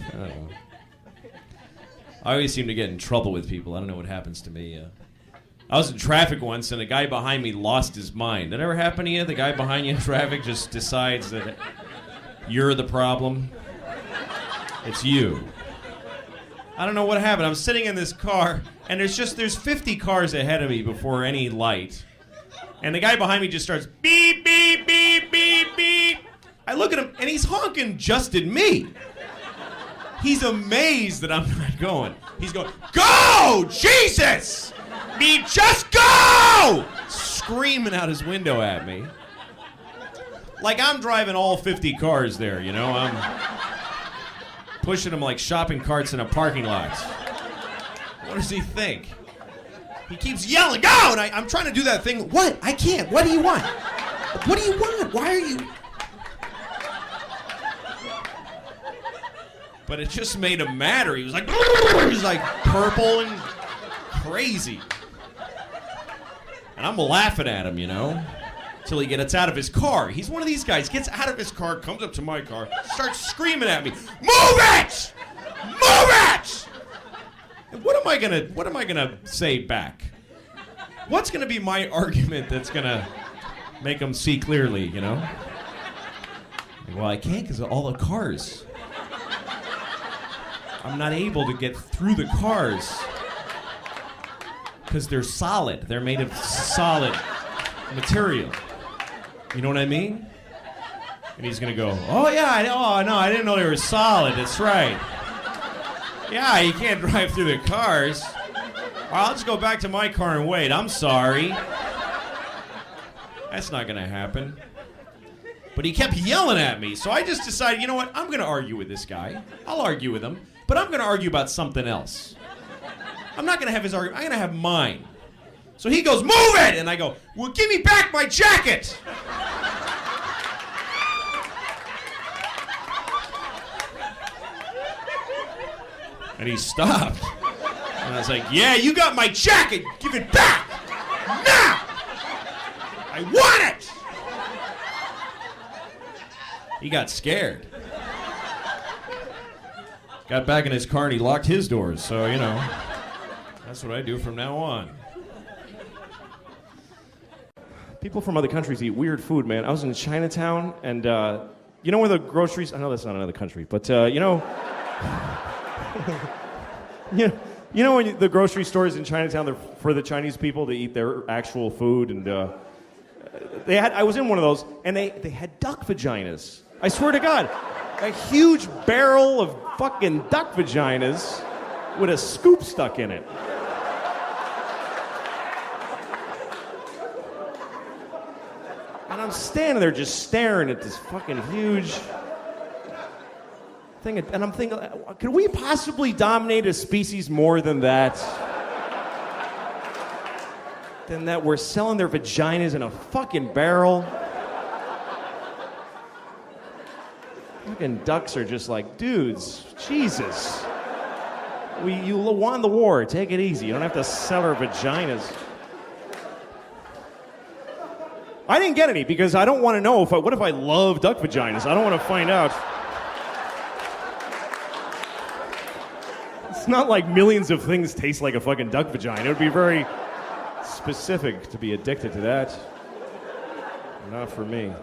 I don't know. I always seem to get in trouble with people. I don't know what happens to me. I was in traffic once, and a guy behind me lost his mind. That ever happen to you? The guy behind you in traffic just decides that you're the problem? It's you. I don't know what happened. I'm sitting in this car, and there's 50 cars ahead of me before any light. And the guy behind me just starts beep, beep, beep, beep, beep. I look at him, and he's honking just at me. He's amazed that I'm not going. He's going, go, Jesus! Me, just go! Screaming out his window at me. Like I'm driving all 50 cars there, you know? I'm pushing them like shopping carts in a parking lot. What does he think? He keeps yelling, go! And I'm trying to do that thing. What? I can't. What do you want? What do you want? Why are you... But it just made him madder. He was like purple and crazy. And I'm laughing at him, you know, till he gets out of his car. He's one of these guys, gets out of his car, comes up to my car, starts screaming at me, move it! Move it! And what am I gonna say back? What's gonna be my argument that's gonna make him see clearly, you know? Well, I can't because of all the cars. I'm not able to get through the cars because they're solid. They're made of solid material. You know what I mean? And he's going to go, oh, yeah, I didn't know they were solid. That's right. Yeah, you can't drive through the cars. Well, I'll just go back to my car and wait. I'm sorry. That's not going to happen. But he kept yelling at me, so I just decided, you know what? I'm going to argue with this guy. I'll argue with him. But I'm going to argue about something else. I'm not going to have his argument. I'm going to have mine. So he goes, move it! And I go, well, give me back my jacket! And he stopped. And I was like, yeah, you got my jacket! Give it back! Now! I want it! He got scared. Got back in his car and he locked his doors, so, you know, that's what I do from now on. People from other countries eat weird food, man. I was in Chinatown, and you know where the groceries... I know that's not another country, but, you know... you know when the grocery stores in Chinatown, they're for the Chinese people to eat their actual food, and I was in one of those, and they had duck vaginas. I swear to God. A huge barrel of fucking duck vaginas with a scoop stuck in it. And I'm standing there just staring at this fucking huge thing. And I'm thinking, could we possibly dominate a species more than that? Than that we're selling their vaginas in a fucking barrel? Fucking ducks are just like, dudes, Jesus. You won the war, take it easy. You don't have to sell our vaginas. I didn't get any because I don't want to know what if I love duck vaginas? I don't want to find out. It's not like millions of things taste like a fucking duck vagina. It would be very specific to be addicted to that. Not for me.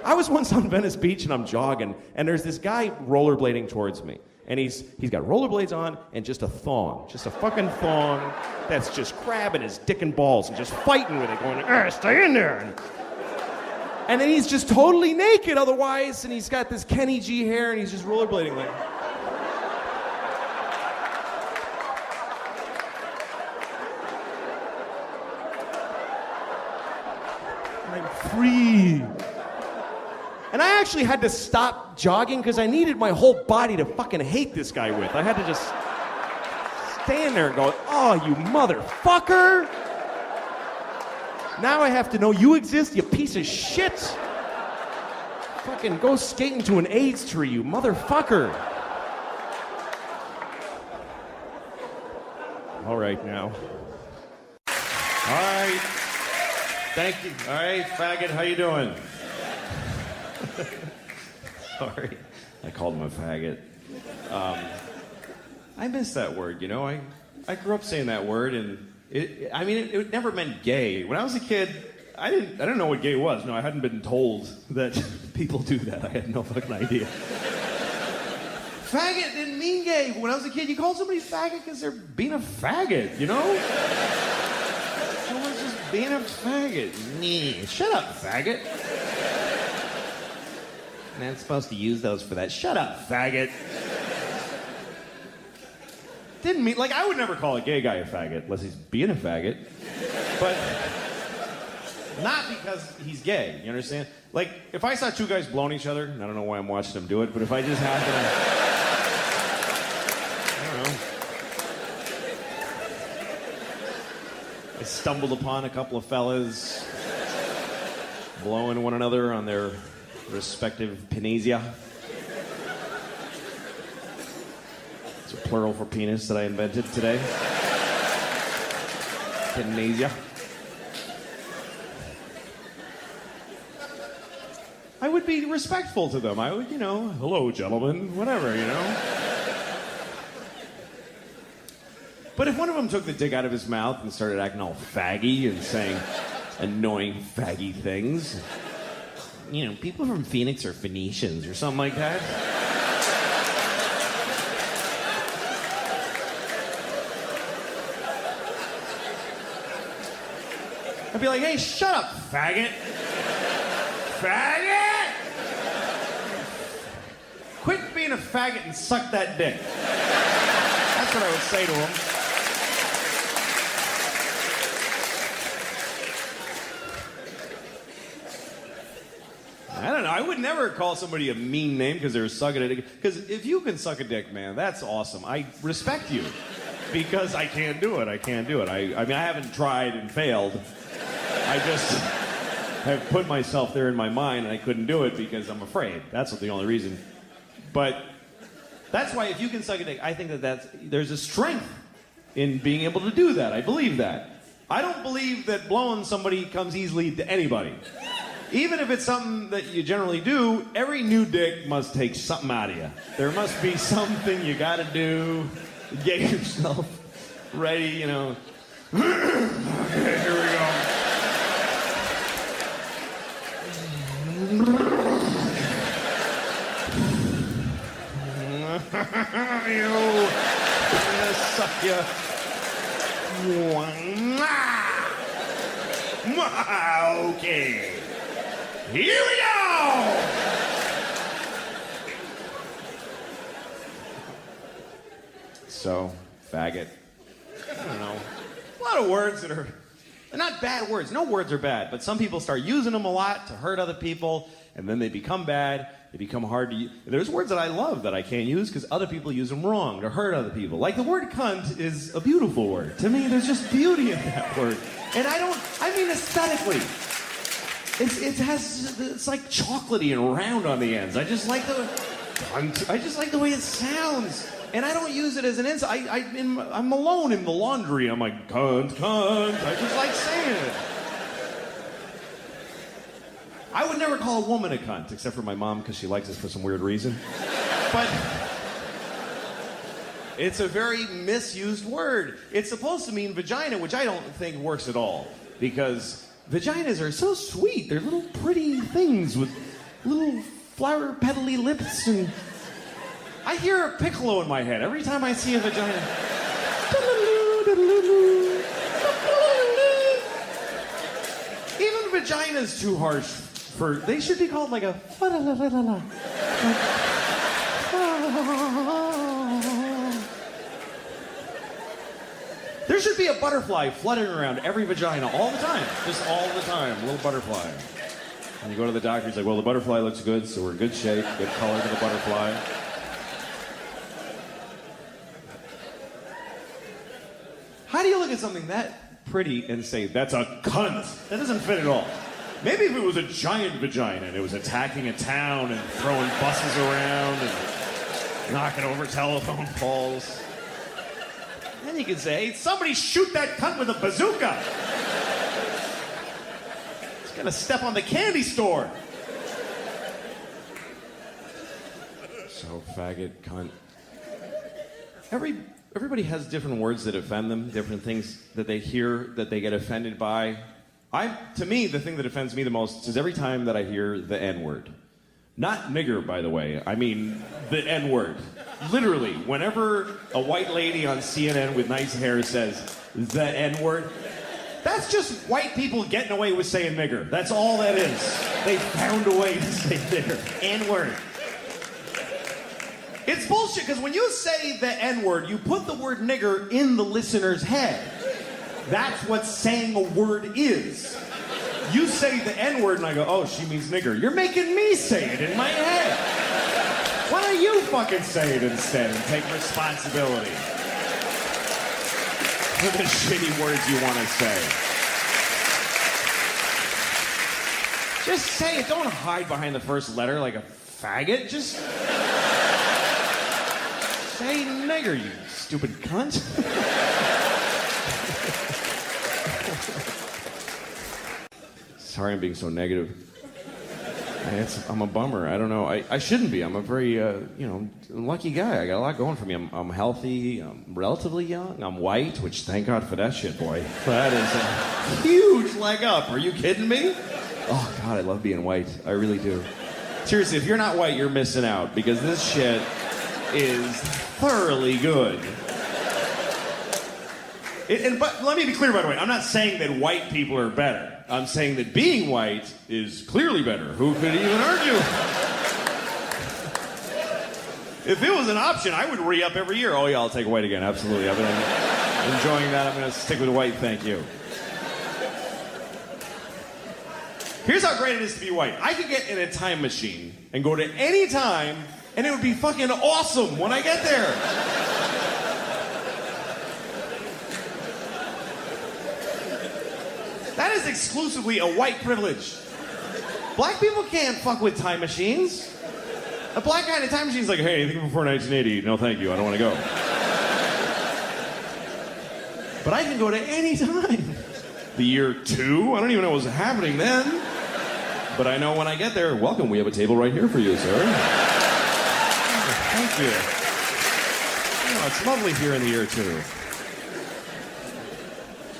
I was once on Venice Beach and I'm jogging, and there's this guy rollerblading towards me. And he's got rollerblades on and just a thong. Just a fucking thong that's just grabbing his dick and balls and just fighting with it, going, stay in there. And then he's just totally naked otherwise, and he's got this Kenny G hair, and he's just rollerblading like... I'm free. And I actually had to stop jogging because I needed my whole body to fucking hate this guy with. I had to just stand there and go, oh, you motherfucker! Now I have to know you exist, you piece of shit! Fucking go skate into an AIDS tree, you motherfucker! All right, now. All right. Thank you. All right, faggot, how you doing? sorry. I called him a faggot. I miss that word, you know. I grew up saying that word, and it never meant gay. When I was a kid, I didn't know what gay was. No, I hadn't been told that people do that. I had no fucking idea. Faggot didn't mean gay. When I was a kid, you called somebody faggot because they're being a faggot, you know? Someone's just being a faggot. Shut up, faggot. Man, I'm supposed to use those for that. Shut up, faggot. Didn't mean, like, I would never call a gay guy a faggot unless he's being a faggot. But not because he's gay, you understand? Like, if I saw two guys blowing each other, and I don't know why I'm watching them do it, but if I just happened to, I stumbled upon a couple of fellas blowing one another on their respective penisia. It's a plural for penis that I invented today. Penisia. I would be respectful to them. I would, hello, gentlemen, whatever, But if one of them took the dick out of his mouth and started acting all faggy and saying annoying faggy things, people from Phoenix are Phoenicians or something like that. I'd be like, hey, shut up, faggot. Faggot! Quit being a faggot and suck that dick. That's what I would say to him. I don't know. I would never call somebody a mean name because they were sucking a dick. Because if you can suck a dick, man, that's awesome. I respect you. Because I can't do it. I can't do it. I mean, I haven't tried and failed. I just have put myself there in my mind, and I couldn't do it because I'm afraid. That's the only reason. But that's why if you can suck a dick, I think there's a strength in being able to do that. I believe that. I don't believe that blowing somebody comes easily to anybody. Even if it's something that you generally do, every new dick must take something out of you. There must be something you gotta do to get yourself ready, Okay, here we go. I'm gonna suck you. Okay. Here we go! So, faggot. I don't know. A lot of words that are... They're not bad words. No words are bad. But some people start using them a lot to hurt other people, and then they become bad. They become hard to use. There's words that I love that I can't use because other people use them wrong to hurt other people. Like the word cunt is a beautiful word. To me, there's just beauty in that word. And I mean aesthetically. It's like chocolatey and round on the ends. I just like the way it sounds. And I don't use it as an insult. I'm alone in the laundry. I'm like, cunt, cunt. I just like saying it. I would never call a woman a cunt, except for my mom, because she likes it for some weird reason. But it's a very misused word. It's supposed to mean vagina, which I don't think works at all. Because vaginas are so sweet. They're little pretty things with little flower petally lips, and I hear a piccolo in my head every time I see a vagina. Even vagina's too harsh they should be called like a There should be a butterfly fluttering around every vagina all the time. Just all the time. A little butterfly. And you go to the doctor, he's like, well, the butterfly looks good, so we're in good shape. Good color to the butterfly. How do you look at something that pretty and say, that's a cunt? That doesn't fit at all. Maybe if it was a giant vagina and it was attacking a town and throwing buses around and knocking over telephone poles. Then you could say, hey, somebody shoot that cunt with a bazooka. He's gonna step on the candy store. So faggot, cunt. Everybody has different words that offend them, different things that they hear that they get offended by. To me, the thing that offends me the most is every time that I hear the N-word. Not nigger, by the way. I mean the N-word. Literally, whenever a white lady on CNN with nice hair says the N-word, that's just white people getting away with saying nigger. That's all that is. They found a way to say nigger. N-word. It's bullshit, because when you say the N-word, you put the word nigger in the listener's head. That's what saying a word is. You say the N-word and I go, oh, she means nigger. You're making me say it in my head. Why don't you fucking say it instead and take responsibility for the shitty words you want to say? Just say it. Don't hide behind the first letter like a faggot. Just say nigger, you stupid cunt. Sorry I'm being so negative. I'm a bummer. I don't know. I shouldn't be. I'm a very, lucky guy. I got a lot going for me. I'm healthy. I'm relatively young. I'm white, which thank God for that shit, boy. That is a huge leg up. Are you kidding me? Oh, God, I love being white. I really do. Seriously, if you're not white, you're missing out, because this shit is thoroughly good. But let me be clear, by the way. I'm not saying that white people are better. I'm saying that being white is clearly better. Who could even argue? If it was an option, I would re-up every year. Oh, yeah, I'll take white again. Absolutely. I've been enjoying that. I'm going to stick with white. Thank you. Here's how great it is to be white. I could get in a time machine and go to any time, and it would be fucking awesome when I get there. That is exclusively a white privilege. Black people can't fuck with time machines. A black guy in a time machine is like, hey, anything before 1980? No, thank you. I don't want to go. But I can go to any time. The year 2? I don't even know what was happening then. But I know when I get there, welcome, we have a table right here for you, sir. Thank you. Oh, it's lovely here in the year 2.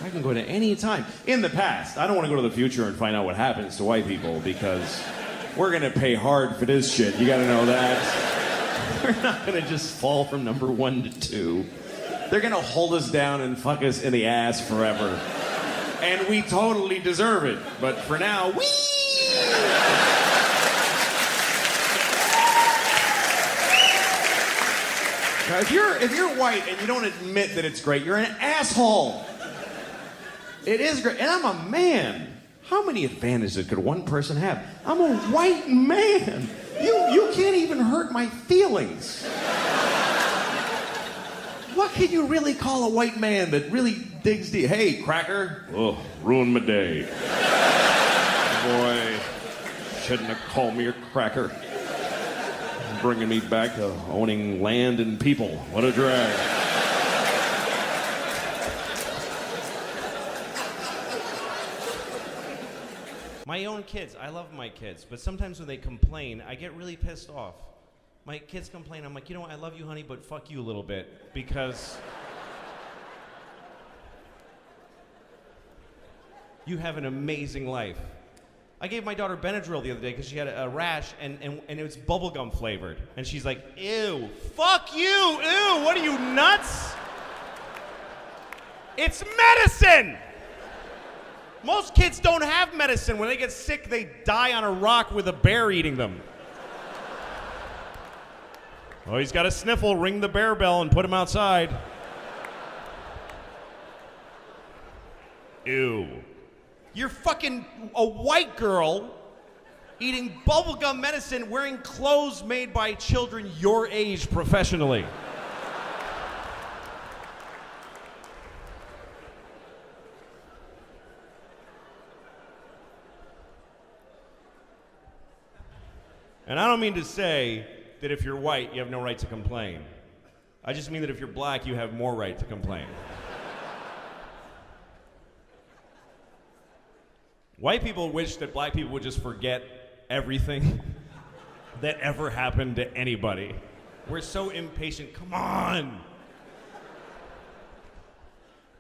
I can go to any time. In the past. I don't want to go to the future and find out what happens to white people, because we're going to pay hard for this shit. You got to know that. We're not going to just fall from number 1 to 2. They're going to hold us down and fuck us in the ass forever. And we totally deserve it. But for now, whee! Now, if you're white and you don't admit that it's great, you're an asshole. It is great. And I'm a man. How many advantages could one person have? I'm a white man. You can't even hurt my feelings. What can you really call a white man that really digs deep? Hey, cracker. Oh, ruined my day. Boy, shouldn't have called me a cracker. Bringing me back to owning land and people. What a drag. My own kids, I love my kids, but sometimes when they complain, I get really pissed off. My kids complain, I'm like, you know what, I love you, honey, but fuck you a little bit, because you have an amazing life. I gave my daughter Benadryl the other day because she had a rash, and it was bubblegum flavored. And she's like, ew, fuck you, ew, what are you, nuts? It's medicine! Most kids don't have medicine. When they get sick, they die on a rock with a bear eating them. Oh, he's got a sniffle, ring the bear bell and put him outside. Ew. You're fucking a white girl eating bubblegum medicine, wearing clothes made by children your age professionally. And I don't mean to say that if you're white, you have no right to complain. I just mean that if you're black, you have more right to complain. White people wish that black people would just forget everything that ever happened to anybody. We're so impatient. Come on.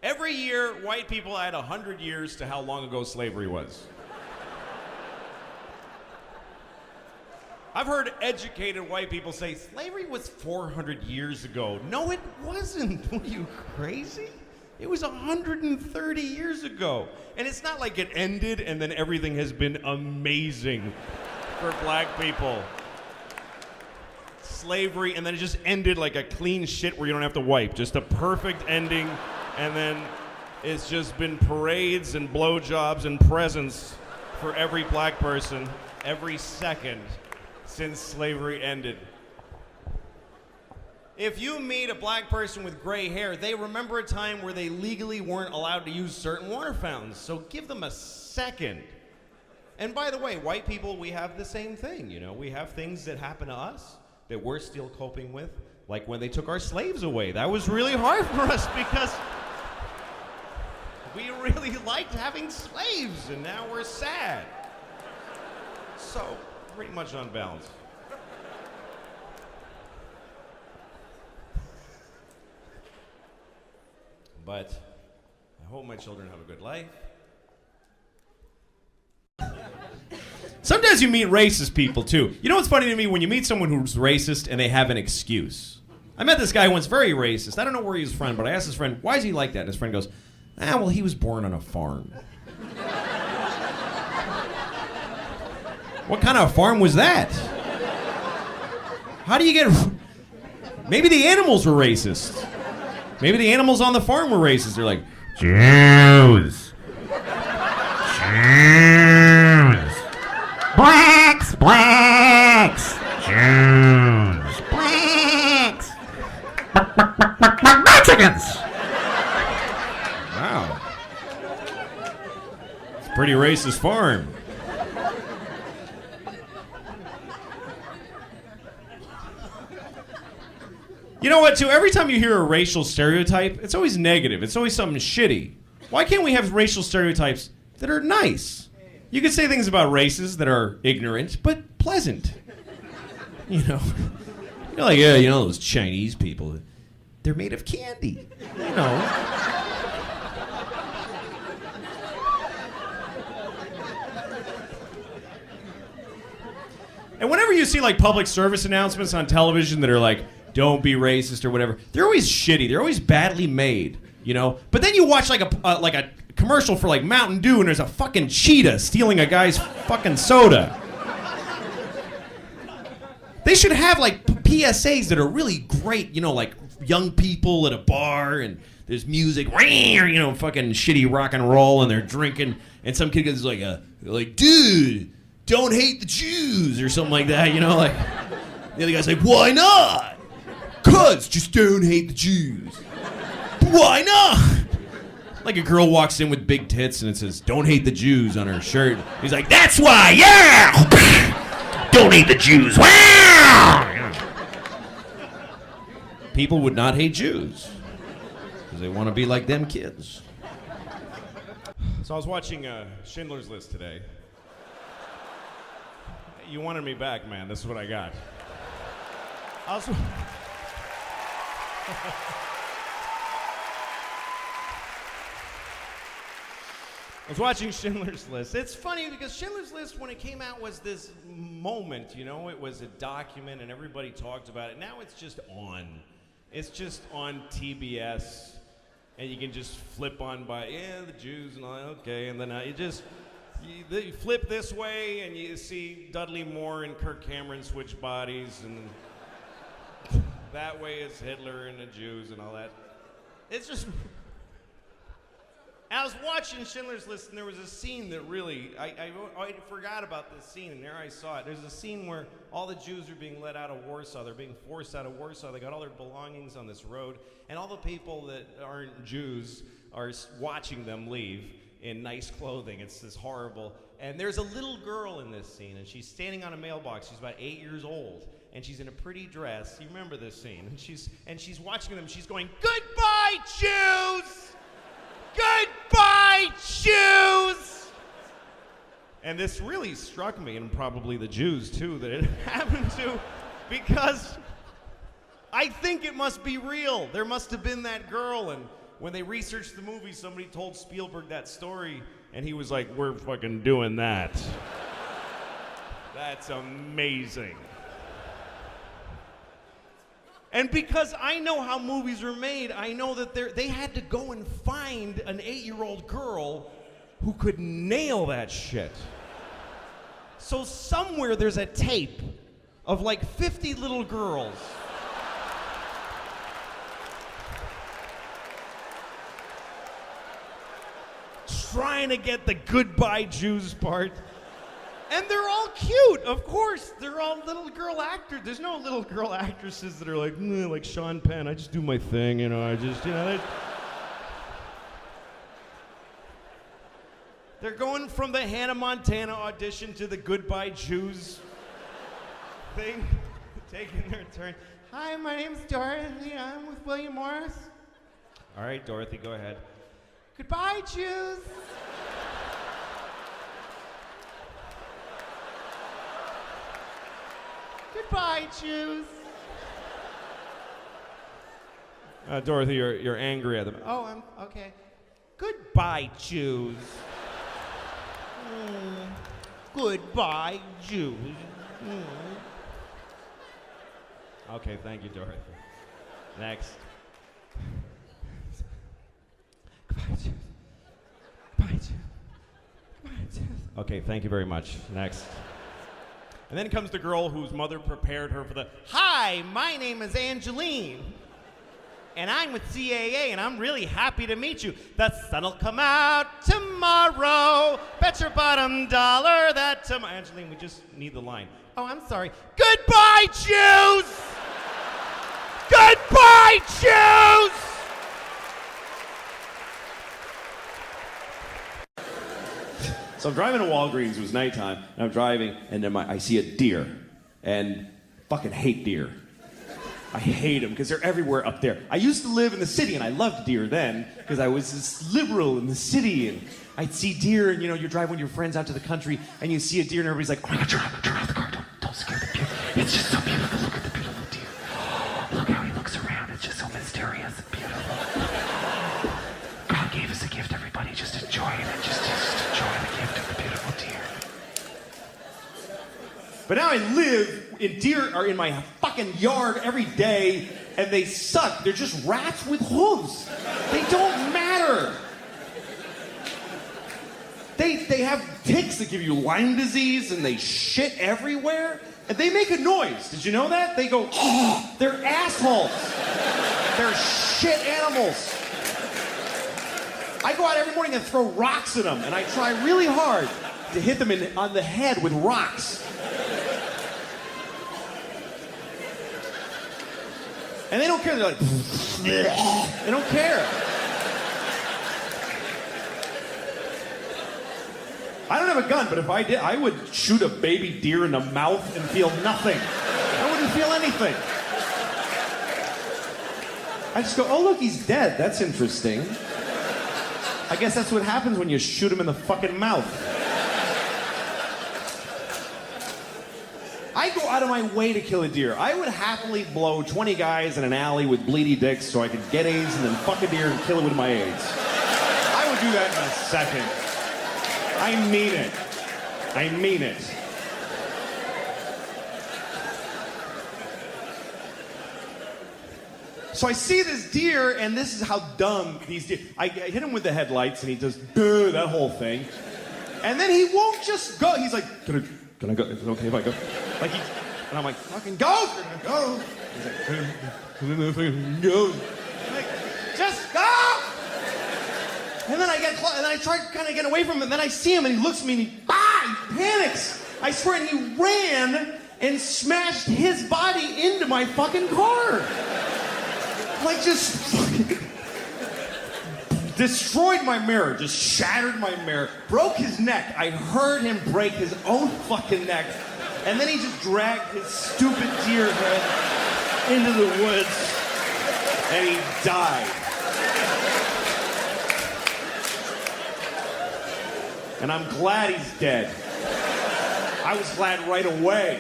Every year, white people add 100 years to how long ago slavery was. I've heard educated white people say slavery was 400 years ago. No, it wasn't. What, are you crazy? It was 130 years ago. And it's not like it ended and then everything has been amazing for black people. Slavery, and then it just ended like a clean shit where you don't have to wipe. Just a perfect ending, and then it's just been parades and blowjobs and presents for every black person every second since slavery ended. If you meet a black person with gray hair, they remember a time where they legally weren't allowed to use certain water fountains, so give them a second. And by the way, white people, we have the same thing, you know? We have things that happen to us that we're still coping with, like when they took our slaves away. That was really hard for us because we really liked having slaves, and now we're sad. So, pretty much on balance. But I hope my children have a good life. Sometimes you meet racist people, too. You know what's funny to me? When you meet someone who's racist and they have an excuse. I met this guy once, very racist. I don't know where he was from, but I asked his friend, why is he like that? And his friend goes, well, he was born on a farm. What kind of farm was that? How do you get... Maybe the animals were racist. Maybe the animals on the farm were racist. They're like, Jews. Jews. Blacks, blacks, Jews, blacks, Mexicans. Wow. It's a pretty racist farm. You know what, too? Every time you hear a racial stereotype, it's always negative. It's always something shitty. Why can't we have racial stereotypes that are nice? You can say things about races that are ignorant, but pleasant. You know? You're like, yeah, you know those Chinese people. They're made of candy. You know? And whenever you see, like, public service announcements on television that are like, don't be racist or whatever, they're always shitty. They're always badly made, you know? But then you watch, like, a commercial for like Mountain Dew and there's a fucking cheetah stealing a guy's fucking soda. They should have like PSAs that are really great, you know, like young people at a bar and there's music, you know, fucking shitty rock and roll and they're drinking and some kid goes like, dude, don't hate the Jews or something like that, you know, like the other guy's like, why not? 'Cause just don't hate the Jews. Why not? Like a girl walks in with big tits and it says, don't hate the Jews on her shirt. He's like, that's why, yeah! Don't hate the Jews, wow! People would not hate Jews because they want to be like them kids. So I was watching Schindler's List today. You wanted me back, man. This is what I got. I was watching Schindler's List. It's funny because Schindler's List, when it came out, was this moment, you know? It was a document and everybody talked about it. Now it's just on. It's just on TBS. And you can just flip on by, yeah, the Jews and all that, okay. And then you flip this way and you see Dudley Moore and Kirk Cameron switch bodies. And that way is Hitler and the Jews and all that. It's just... I was watching Schindler's List, and there was a scene that really, I forgot about this scene, and there I saw it. There's a scene where all the Jews are being let out of Warsaw. They're being forced out of Warsaw. They got all their belongings on this road, and all the people that aren't Jews are watching them leave in nice clothing. It's this horrible. And there's a little girl in this scene, and she's standing on a mailbox. She's about 8 years old, and she's in a pretty dress. You remember this scene. And she's watching them. She's going, "Goodbye, Jews! Goodbye, Jews!" And this really struck me, and probably the Jews too, that it happened to, because I think it must be real. There must have been that girl, and when they researched the movie, somebody told Spielberg that story, and he was like, we're fucking doing that. That's amazing. And because I know how movies are made, I know that they had to go and find an 8-year-old girl who could nail that shit. So somewhere there's a tape of like 50 little girls trying to get the goodbye Jews part. And they're all cute, of course. They're all little girl actors. There's no little girl actresses that are like Sean Penn. I just do my thing, I just, They're going from the Hannah Montana audition to the Goodbye Jews thing, taking their turn. Hi, my name's Dorothy. I'm with William Morris. All right, Dorothy, go ahead. Goodbye, Jews. Goodbye, Jews. Dorothy, you're angry at them. Oh, I'm okay. Goodbye, Jews. Goodbye, Jews. Okay, thank you, Dorothy. Next. Goodbye, Jews. Goodbye, Jews. Goodbye, Jews. Okay, thank you very much. Next. And then comes the girl whose mother prepared her for the, hi, my name is Angeline. And I'm with CAA, and I'm really happy to meet you. The sun'll come out tomorrow. Bet your bottom dollar that tomorrow. Angeline, we just need the line. Oh, I'm sorry. Goodbye, Jews! Goodbye, Jews! So I'm driving to Walgreens. It was nighttime, and I'm driving, and then I see a deer, and fucking hate deer. I hate them because they're everywhere up there. I used to live in the city, and I loved deer then because I was this liberal in the city, and I'd see deer, and you drive with your friends out to the country, and you see a deer, and everybody's like, oh my God, turn off the car, don't scare the deer. It's just so beautiful. Look at the beautiful deer. Look how he looks around. It's just so mysterious and beautiful. God gave us a gift, everybody. Just enjoy it. Just enjoy the gift of the beautiful deer. But now I live in deer are in my fucking yard every day, and they suck. They're just rats with hooves. They don't matter. They have ticks that give you Lyme disease, and they shit everywhere, and they make a noise. Did you know that? They go, oh, they're assholes. They're shit animals. I go out every morning and throw rocks at them, and I try really hard to hit them on the head with rocks. And they don't care. They're like, they don't care. I don't have a gun, but if I did, I would shoot a baby deer in the mouth and feel nothing. I wouldn't feel anything. I just go, oh, look, he's dead. That's interesting. I guess that's what happens when you shoot him in the fucking mouth. I go out of my way to kill a deer. I would happily blow 20 guys in an alley with bleedy dicks so I could get AIDS and then fuck a deer and kill it with my AIDS. I would do that in a second. I mean it. I mean it. So I see this deer, and this is how dumb these deer... I hit him with the headlights, and he does that whole thing. And then he won't just go. He's like, can I go? Is it okay if I go? And I'm like, fucking go! Go! He's like, go! I'm like, just go! And then I try kind of getting away from him, and then I see him, and he looks at me, and he panics. I swear, and he ran and smashed his body into my fucking car. Like, just fucking destroyed my mirror, just shattered my mirror, broke his neck. I heard him break his own fucking neck. And then he just dragged his stupid deer head into the woods, and he died. And I'm glad he's dead. I was glad right away.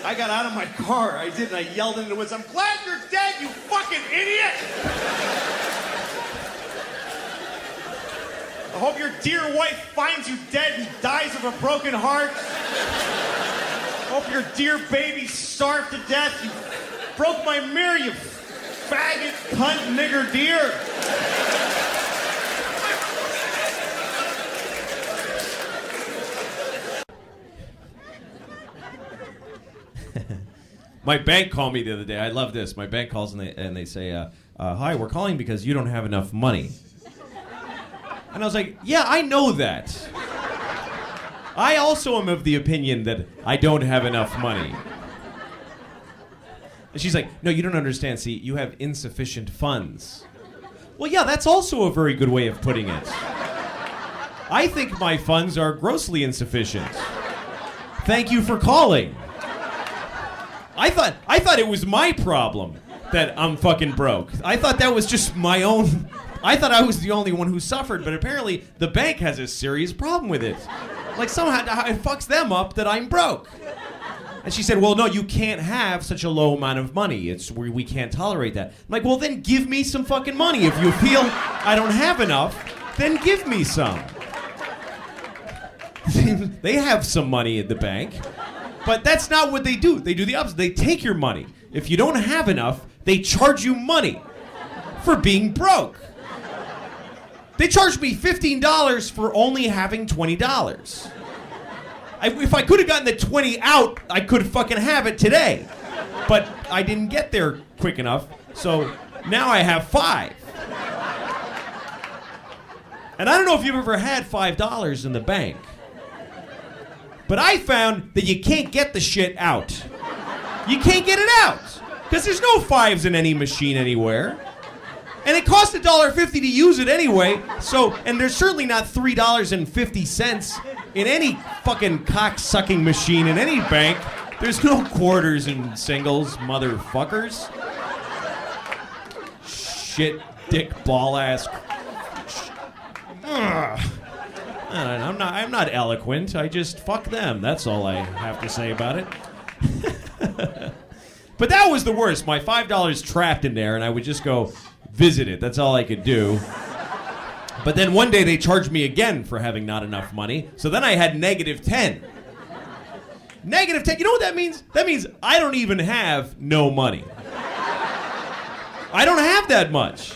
I got out of my car, I did, and I yelled into the woods, I'm glad you're dead, you fucking idiot! I hope your dear wife finds you dead and dies of a broken heart. I hope your dear baby starved to death. You broke my mirror, you faggot, cunt, nigger, deer. My bank called me the other day. I love this. My bank calls and they say, hi, we're calling because you don't have enough money. And I was like, yeah, I know that. I also am of the opinion that I don't have enough money. And she's like, no, you don't understand. See, you have insufficient funds. Well, yeah, that's also a very good way of putting it. I think my funds are grossly insufficient. Thank you for calling. I thought it was my problem that I'm fucking broke. I thought that was just my own. I thought I was the only one who suffered, but apparently the bank has a serious problem with it. Like somehow it fucks them up that I'm broke. And she said, well, no, you can't have such a low amount of money. We can't tolerate that. I'm like, well, then give me some fucking money. If you feel I don't have enough, then give me some. They have some money at the bank. But that's not what they do. They do the opposite. They take your money. If you don't have enough, they charge you money for being broke. They charged me $15 for only having $20. If I could have gotten the 20 out, I could fucking have it today. But I didn't get there quick enough, so now I have 5. And I don't know if you've ever had $5 in the bank. But I found that you can't get the shit out. You can't get it out. Because there's no 5s in any machine anywhere. And it costs $1.50 to use it anyway. So, and there's certainly not $3.50 in any fucking cock-sucking machine in any bank. There's no quarters and singles, motherfuckers. Shit, dick, ball ass. Ugh. I'm not eloquent. I just fuck them. That's all I have to say about it. But that was the worst. My $5 trapped in there, and I would just go visit it. That's all I could do. But then one day they charged me again for having not enough money. So then I had -10. -10. You know what that means? That means I don't even have no money. I don't have that much.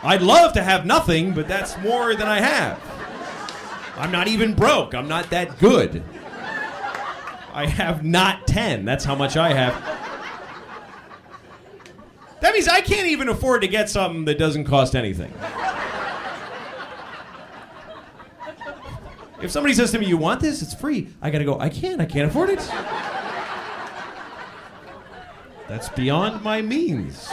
I'd love to have nothing, but that's more than I have. I'm not even broke. I'm not that good. I have not 10. That's how much I have. That means I can't even afford to get something that doesn't cost anything. If somebody says to me, you want this? It's free. I gotta go, I can't afford it. That's beyond my means.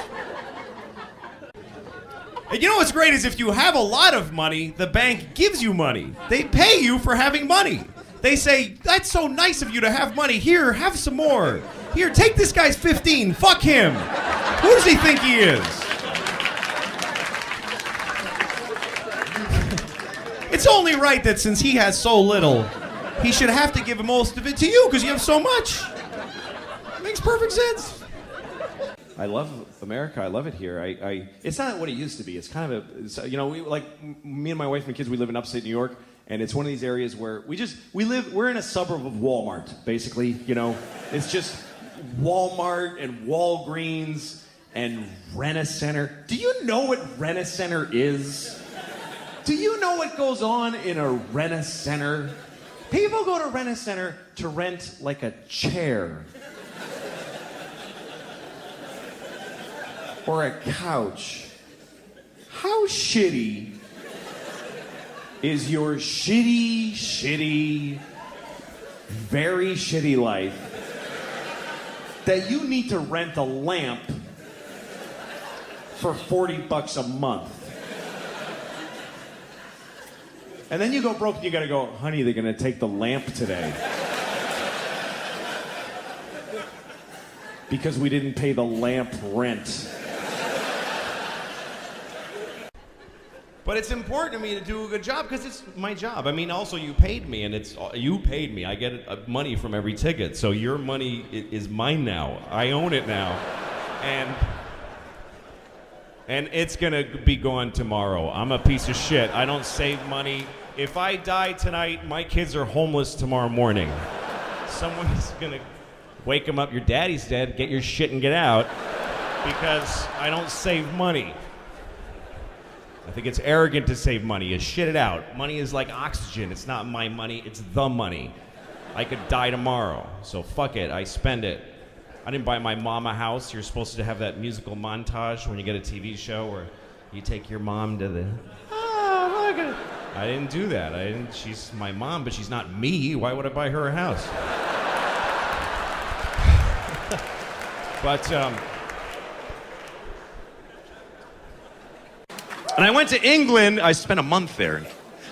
And you know what's great is if you have a lot of money, the bank gives you money. They pay you for having money. They say, that's so nice of you to have money. Here, have some more. Here, take this guy's 15. Fuck him. Who does he think he is? It's only right that since he has so little, he should have to give most of it to you because you have so much. Makes perfect sense. I love America. I love it here. It's not what it used to be. It's kind of me and my wife and kids, we live in upstate New York, and it's one of these areas where we're in a suburb of Walmart, basically, you know. It's just Walmart and Walgreens and Rent-A-Center. Do you know what Rent-A-Center is? Do you know what goes on in a Rent-A-Center? People go to Rent-A-Center to rent like a chair. Or a couch. How shitty is your shitty, very shitty life that you need to rent a lamp for $40 a month? And then you go broke and you gotta go, honey, they're gonna take the lamp today. Because we didn't pay the lamp rent. But it's important to me to do a good job because it's my job. I mean, also you paid me, and you paid me. I get money from every ticket, so your money is mine now. I own it now, and it's gonna be gone tomorrow. I'm a piece of shit. I don't save money. If I die tonight, my kids are homeless tomorrow morning. Someone's gonna wake them up. Your daddy's dead. Get your shit and get out, because I don't save money. I think it's arrogant to save money. You shit it out. Money is like oxygen. It's not my money, it's the money. I could die tomorrow, so fuck it, I spend it. I didn't buy my mom a house. You're supposed to have that musical montage when you get a TV show where you take your mom to the... Oh, look at it. I didn't do that. She's my mom, but she's not me. Why would I buy her a house? But, and I went to England. I spent a month there.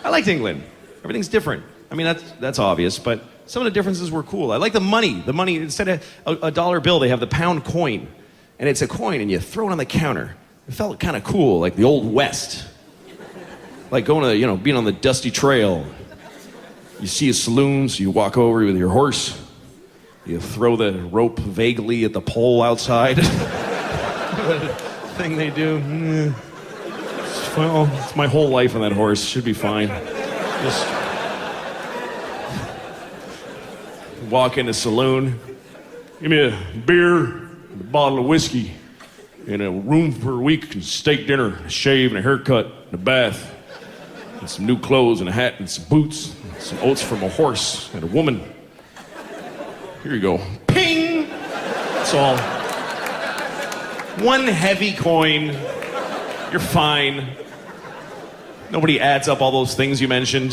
I liked England. Everything's different. I mean, that's obvious, but some of the differences were cool. I like the money. The money, instead of a dollar bill, they have the pound coin. And it's a coin, and you throw it on the counter. It felt kind of cool, like the Old West. Like going to, being on the dusty trail. You see a saloon, so you walk over with your horse. You throw the rope vaguely at the pole outside. Thing they do. Well, it's my whole life on that horse. Should be fine. Just walk in a saloon. Give me a beer, a bottle of whiskey, and a room for a week, and steak dinner, a shave, and a haircut, and a bath, and some new clothes, and a hat, and some boots, and some oats from a horse, and a woman. Here you go. Ping! That's all. One heavy coin. You're fine. Nobody adds up all those things you mentioned.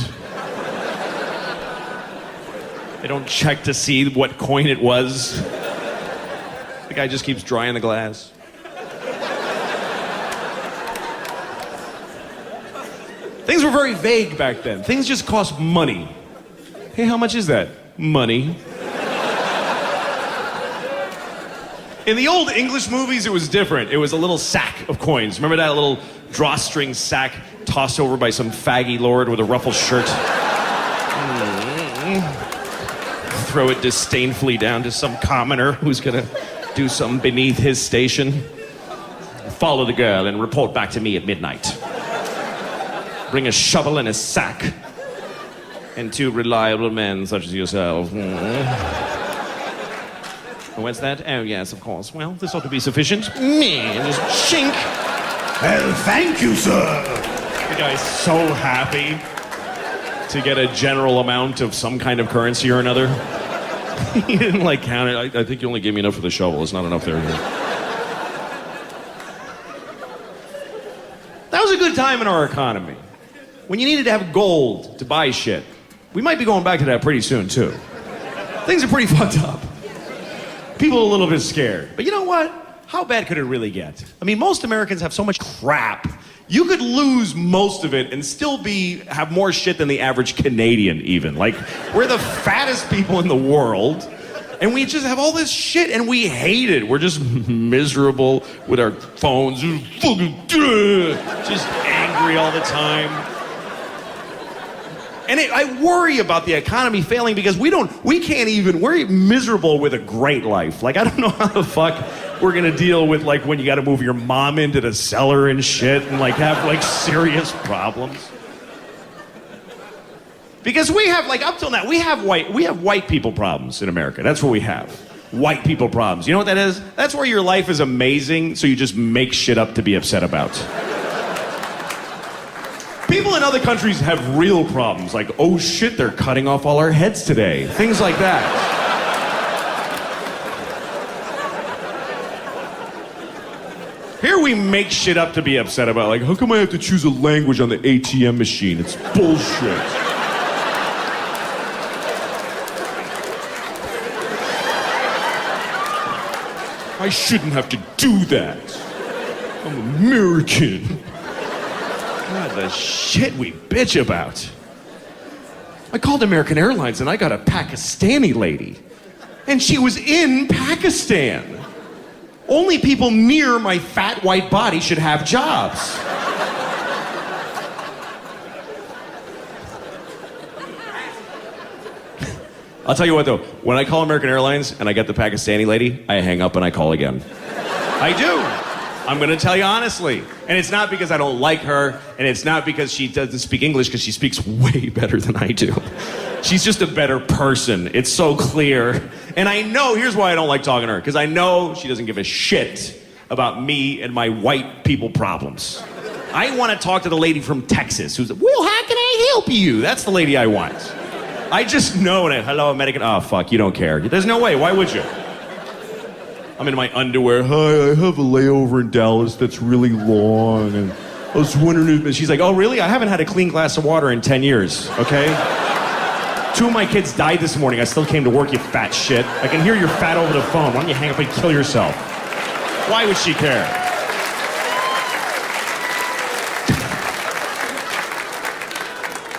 They don't check to see what coin it was. The guy just keeps drying the glass. Things were very vague back then. Things just cost money. Hey, how much is that? Money. In the old English movies, it was different. It was a little sack of coins. Remember that little drawstring sack tossed over by some faggy lord with a ruffled shirt? Throw it disdainfully down to some commoner who's gonna do something beneath his station. Follow the girl and report back to me at midnight. Bring a shovel and a sack. And two reliable men such as yourself. What's that? Oh, yes, of course. Well, this ought to be sufficient. Just chink. Well, thank you, sir. The guy's so happy to get a general amount of some kind of currency or another. He didn't count it. I think you only gave me enough for the shovel. It's not enough there. That was a good time in our economy. When you needed to have gold to buy shit. We might be going back to that pretty soon, too. Things are pretty fucked up. People are a little bit scared. But you know what? How bad could it really get? I mean, most Americans have so much crap. You could lose most of it and still have more shit than the average Canadian, even. We're the fattest people in the world, and we just have all this shit, and we hate it. We're just miserable with our phones. Just angry all the time. And I worry about the economy failing because we're miserable with a great life. I don't know how the fuck we're gonna deal with when you gotta move your mom into the cellar and shit and have serious problems. Because we have up till now, we have white people problems in America. That's what we have. White people problems. You know what that is? That's where your life is amazing, so you just make shit up to be upset about. People in other countries have real problems, oh shit, they're cutting off all our heads today. Things like that. Here we make shit up to be upset about, how come I have to choose a language on the ATM machine? It's bullshit. I shouldn't have to do that. I'm American. God, the shit we bitch about. I called American Airlines and I got a Pakistani lady. And she was in Pakistan. Only people near my fat white body should have jobs. I'll tell you what, though. When I call American Airlines and I get the Pakistani lady, I hang up and I call again. I do. I'm going to tell you honestly. And it's not because I don't like her, and it's not because she doesn't speak English, because she speaks way better than I do. She's just a better person. It's so clear. And I know, here's why I don't like talking to her, because I know she doesn't give a shit about me and my white people problems. I want to talk to the lady from Texas who's, well, how can I help you? That's the lady I want. I just know it. Hello, American. Oh, fuck, you don't care. There's no way. Why would you? I'm in my underwear. Hi, I have a layover in Dallas that's really long, and I was wondering if... She's like, oh, really? I haven't had a clean glass of water in 10 years, okay? 2 of my kids died this morning. I still came to work, you fat shit. I can hear you're fat over the phone. Why don't you hang up and kill yourself? Why would she care?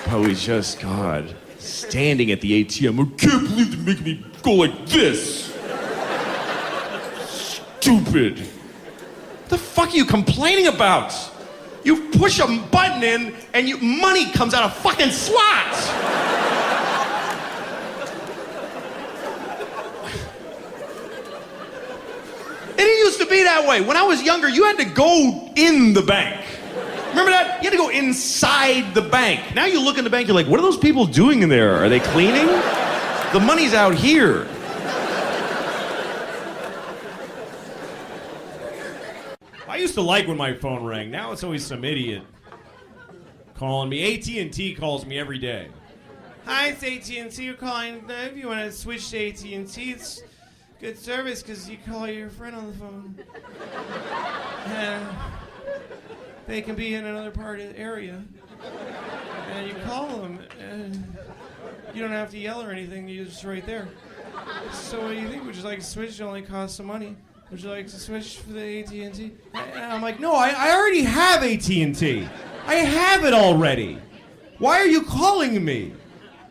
But we just, God, standing at the ATM. I can't believe they make me go like this. Stupid. What the fuck are you complaining about? You push a button in and money comes out of fucking slots. It didn't used to be that way. When I was younger, you had to go in the bank. Remember that? You had to go inside the bank. Now you look in the bank, you're like, what are those people doing in there? Are they cleaning? The money's out here. I used to like when my phone rang. Now it's always some idiot calling me. AT&T calls me every day. Hi, it's AT&T. You're calling. If you want to switch to AT&T, it's good service because you call your friend on the phone. They can be in another part of the area. And you call them, and you don't have to yell or anything. You're just right there. So what do you think? Would you like to switch? It only costs some money. Would you like to switch for the AT&T? And I'm like, no, I already have AT&T. I have it already. Why are you calling me?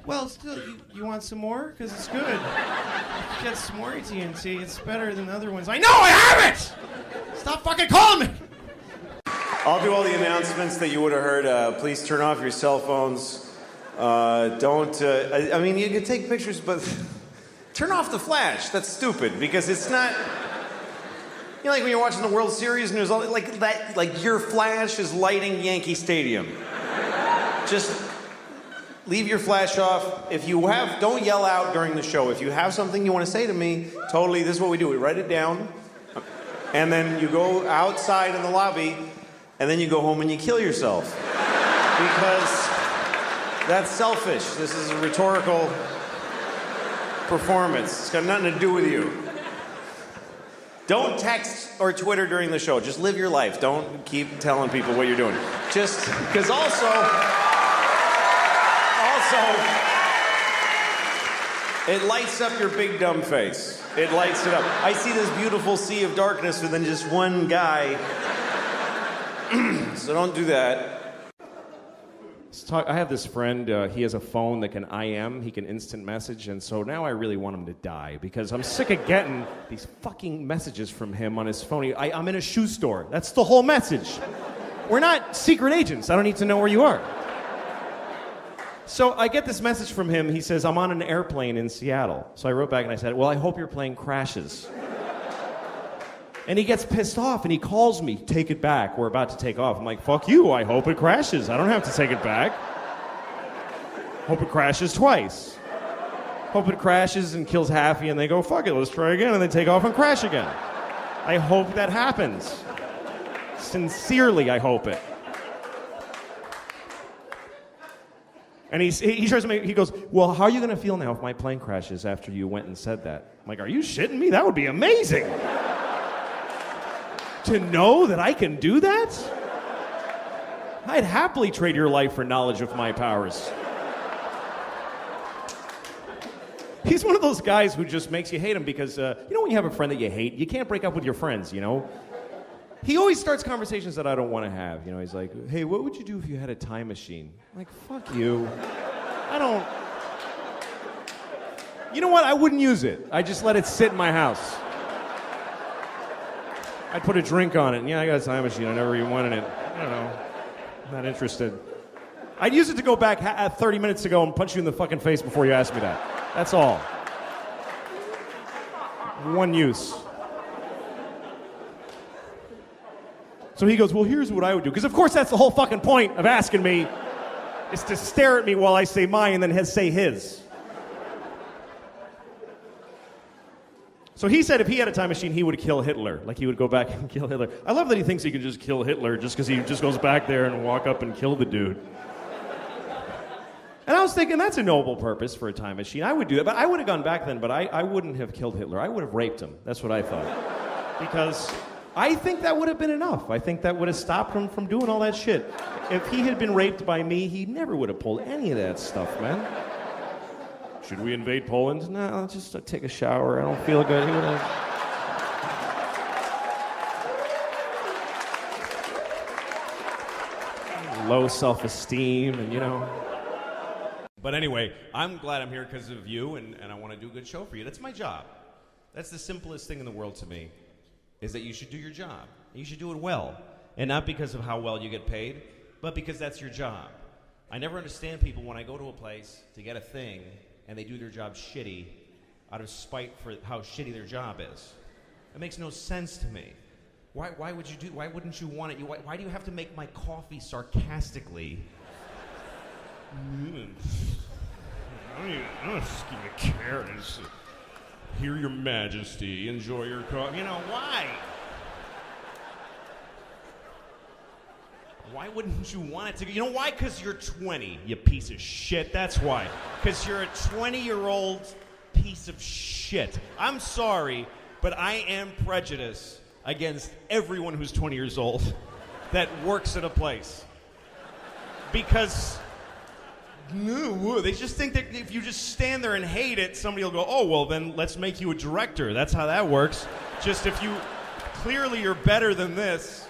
Well, still, you want some more? Because it's good. Get some more AT&T. It's better than other ones. I know, I have it! Stop fucking calling me! I'll do all the announcements that you would have heard. Please turn off your cell phones. I mean, you can take pictures, but turn off the flash. That's stupid because it's not. You know, like when you're watching the World Series and there's all like that, like your flash is lighting Yankee Stadium. Just leave your flash off. If you have, don't yell out during the show. If you have something you want to say to me, totally. This is what we do. We write it down, and then you go outside in the lobby. And then you go home and you kill yourself. Because that's selfish. This is a rhetorical performance. It's got nothing to do with you. Don't text or Twitter during the show. Just live your life. Don't keep telling people what you're doing. Just because also, it lights up your big dumb face. It lights it up. I see this beautiful sea of darkness with then just one guy. So don't do that. I have this friend, he has a phone that can IM, he can instant message, and so now I really want him to die because I'm sick of getting these fucking messages from him on his phone. I'm in a shoe store. That's the whole message. We're not secret agents. I don't need to know where you are. So I get this message from him. He says, I'm on an airplane in Seattle. So I wrote back and I said, well, I hope your plane crashes. And he gets pissed off and he calls me, take it back, we're about to take off. I'm like, fuck you, I hope it crashes. I don't have to take it back. Hope it crashes twice. Hope it crashes and kills Haffy and they go, fuck it, let's try again, and they take off and crash again. I hope that happens. Sincerely, I hope it. And he tries to make, he goes, well, how are you going to feel now if my plane crashes after you went and said that? I'm like, are you shitting me? That would be amazing. To know that I can do that? I'd happily trade your life for knowledge of my powers. He's one of those guys who just makes you hate him because, you know when you have a friend that you hate, you can't break up with your friends, you know? He always starts conversations that I don't want to have. You know, he's like, hey, what would you do if you had a time machine? I'm like, fuck you. I don't... You know what? I wouldn't use it. I just let it sit in my house. I'd put a drink on it. And yeah, I got a time machine. I never even wanted it. I don't know. I'm not interested. I'd use it to go back 30 minutes ago and punch you in the fucking face before you asked me that. That's all. One use. So he goes, well, here's what I would do. Because, of course, that's the whole fucking point of asking me, is to stare at me while I say mine and then say his. So he said if he had a time machine, he would kill Hitler. Like, he would go back and kill Hitler. I love that he thinks he can just kill Hitler just because he just goes back there and walk up and kill the dude. And I was thinking, that's a noble purpose for a time machine. I would do that, but I would have gone back then, but I wouldn't have killed Hitler. I would have raped him. That's what I thought. Because I think that would have been enough. I think that would have stopped him from doing all that shit. If he had been raped by me, he never would have pulled any of that stuff, man. Should we invade Poland? No, I'll just take a shower. I don't feel good. He would have... Low self-esteem and, you know... But anyway, I'm glad I'm here because of you, and I want to do a good show for you. That's my job. That's the simplest thing in the world to me, is that you should do your job. You should do it well. And not because of how well you get paid, but because that's your job. I never understand people when I go to a place to get a thing, and they do their job shitty out of spite for how shitty their job is. It makes no sense to me. Why wouldn't you want it? Why do you have to make my coffee sarcastically? I don't just give you a carrot and just hear your majesty, enjoy your coffee. You know, why? Why wouldn't you want it to? You know why? Because you're 20, you piece of shit. That's why. Because you're a 20-year-old piece of shit. I'm sorry, but I am prejudiced against everyone who's 20 years old that works at a place. Because they just think that if you just stand there and hate it, somebody will go, oh, well, then let's make you a director. That's how that works. Just if you clearly you're better than this.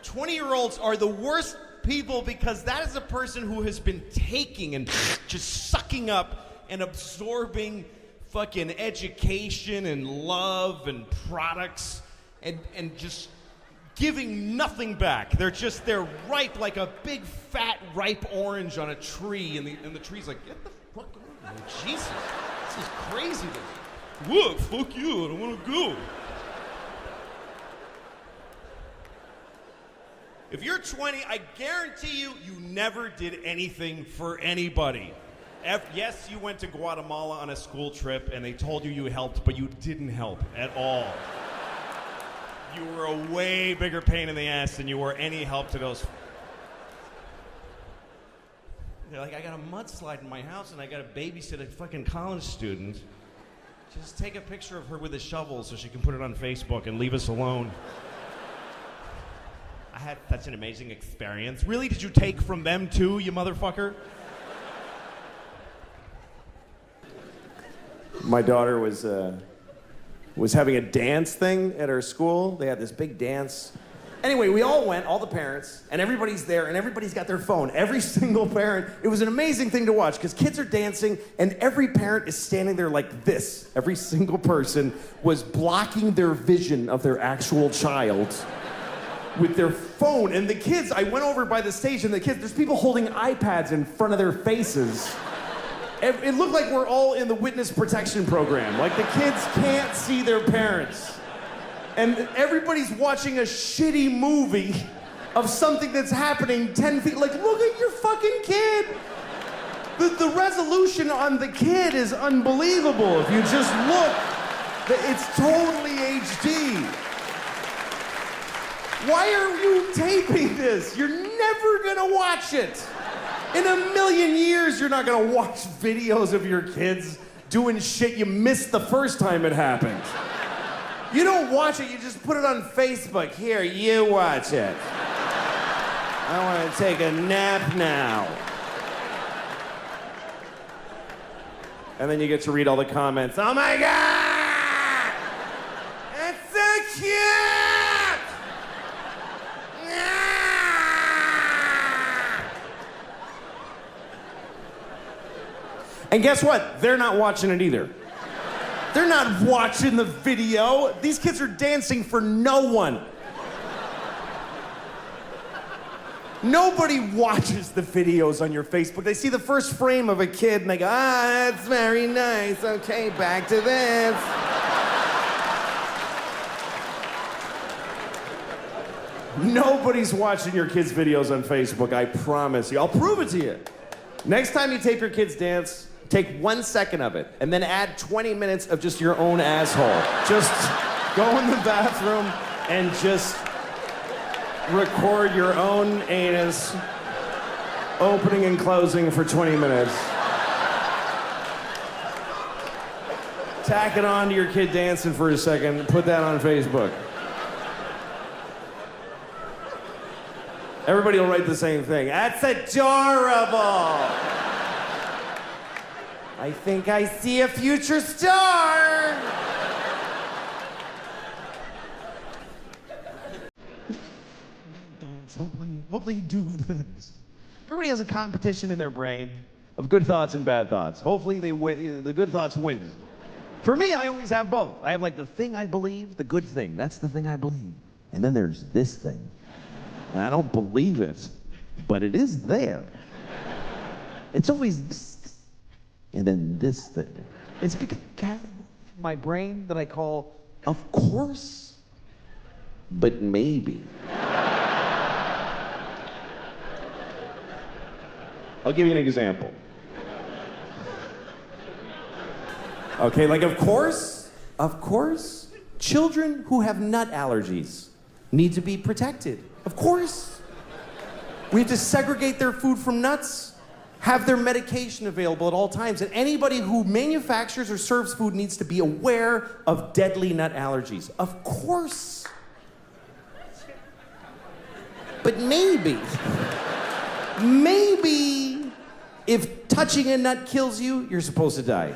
20-year-olds are the worst people because that is a person who has been taking and just sucking up and absorbing fucking education and love and products and just giving nothing back. They're ripe like a big fat ripe orange on a tree, and the tree's like, get the fuck out of here. Jesus, this is crazy. What? Fuck you, I don't want to go. If you're 20, I guarantee you never did anything for anybody. Yes, you went to Guatemala on a school trip and they told you helped, but you didn't help at all. You were a way bigger pain in the ass than you were any help to those. They're like, I got a mudslide in my house and I got to babysit a fucking college student. Just take a picture of her with a shovel so she can put it on Facebook and leave us alone. I had such an amazing experience. Really? Did you take from them too, you motherfucker? My daughter was having a dance thing at her school. They had this big dance. Anyway, we all went, all the parents, and everybody's there, and everybody's got their phone. Every single parent. It was an amazing thing to watch, because kids are dancing, and every parent is standing there like this. Every single person was blocking their vision of their actual child with their phone. And the kids, I went over by the stage, and the kids, there's people holding iPads in front of their faces. It looked like we're all in the witness protection program. Like the kids can't see their parents. And everybody's watching a shitty movie of something that's happening 10 feet. Like, look at your fucking kid. The resolution on the kid is unbelievable. If you just look, it's totally HD. Why are you taping this? You're never gonna watch it. In a million years, you're not gonna watch videos of your kids doing shit you missed the first time it happened. You don't watch it, you just put it on Facebook. Here, you watch it. I wanna take a nap now. And then you get to read all the comments. Oh my God! That's so cute! And guess what? They're not watching it either. They're not watching the video. These kids are dancing for no one. Nobody watches the videos on your Facebook. They see the first frame of a kid and they go, that's very nice. Okay, back to this. Nobody's watching your kids' videos on Facebook, I promise you. I'll prove it to you. Next time you tape your kids dance, take 1 second of it and then add 20 minutes of just your own asshole. Just go in the bathroom and just record your own anus opening and closing for 20 minutes. Tack it on to your kid dancing for a second, put that on Facebook. Everybody will write the same thing. That's adorable. I think I see a future star. Hopefully you do this. Everybody has a competition in their brain of good thoughts and bad thoughts. Hopefully they win, the good thoughts win. For me, I always have both. I have like the thing I believe, the good thing. That's the thing I believe. And then there's this thing. And I don't believe it, but it is there. It's always this, and then this thing. It's because my brain that I call, of course, but maybe. I'll give you an example. Okay, like of course, children who have nut allergies need to be protected. Of course. We have to segregate their food from nuts, have their medication available at all times, and anybody who manufactures or serves food needs to be aware of deadly nut allergies. Of course. But maybe, if touching a nut kills you, you're supposed to die.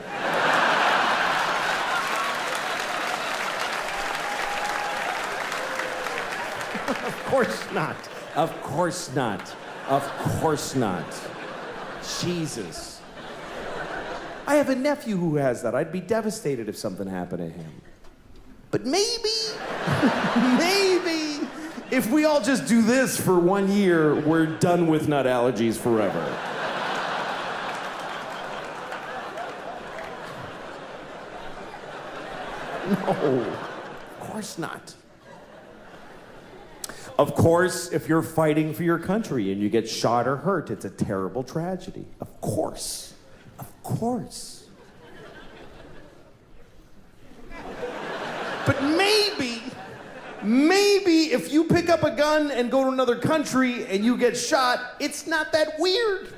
Of course not. Of course not. Of course not. Jesus. I have a nephew who has that. I'd be devastated if something happened to him. But maybe, if we all just do this for 1 year, we're done with nut allergies forever. No, of course not. Of course, if you're fighting for your country and you get shot or hurt, it's a terrible tragedy. Of course. Of course. But maybe if you pick up a gun and go to another country and you get shot, it's not that weird.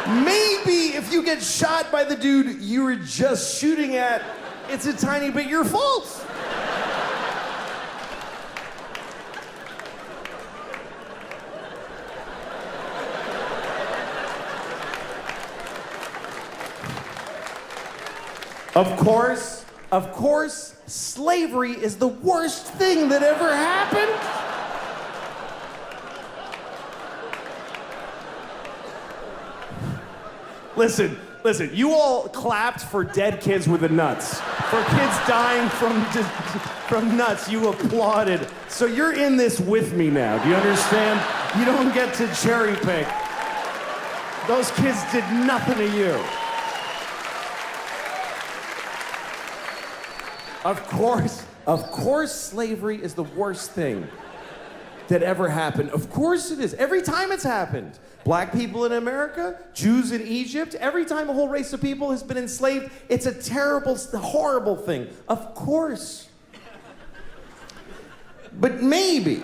Maybe if you get shot by the dude you were just shooting at, it's a tiny bit your fault. Of course, slavery is the worst thing that ever happened. Listen, you all clapped for dead kids with the nuts. For kids dying from nuts, you applauded. So you're in this with me now, do you understand? You don't get to cherry pick. Those kids did nothing to you. Of course, slavery is the worst thing that ever happened. Of course it is. Every time it's happened. Black people in America, Jews in Egypt, every time a whole race of people has been enslaved, it's a terrible, horrible thing. Of course. But maybe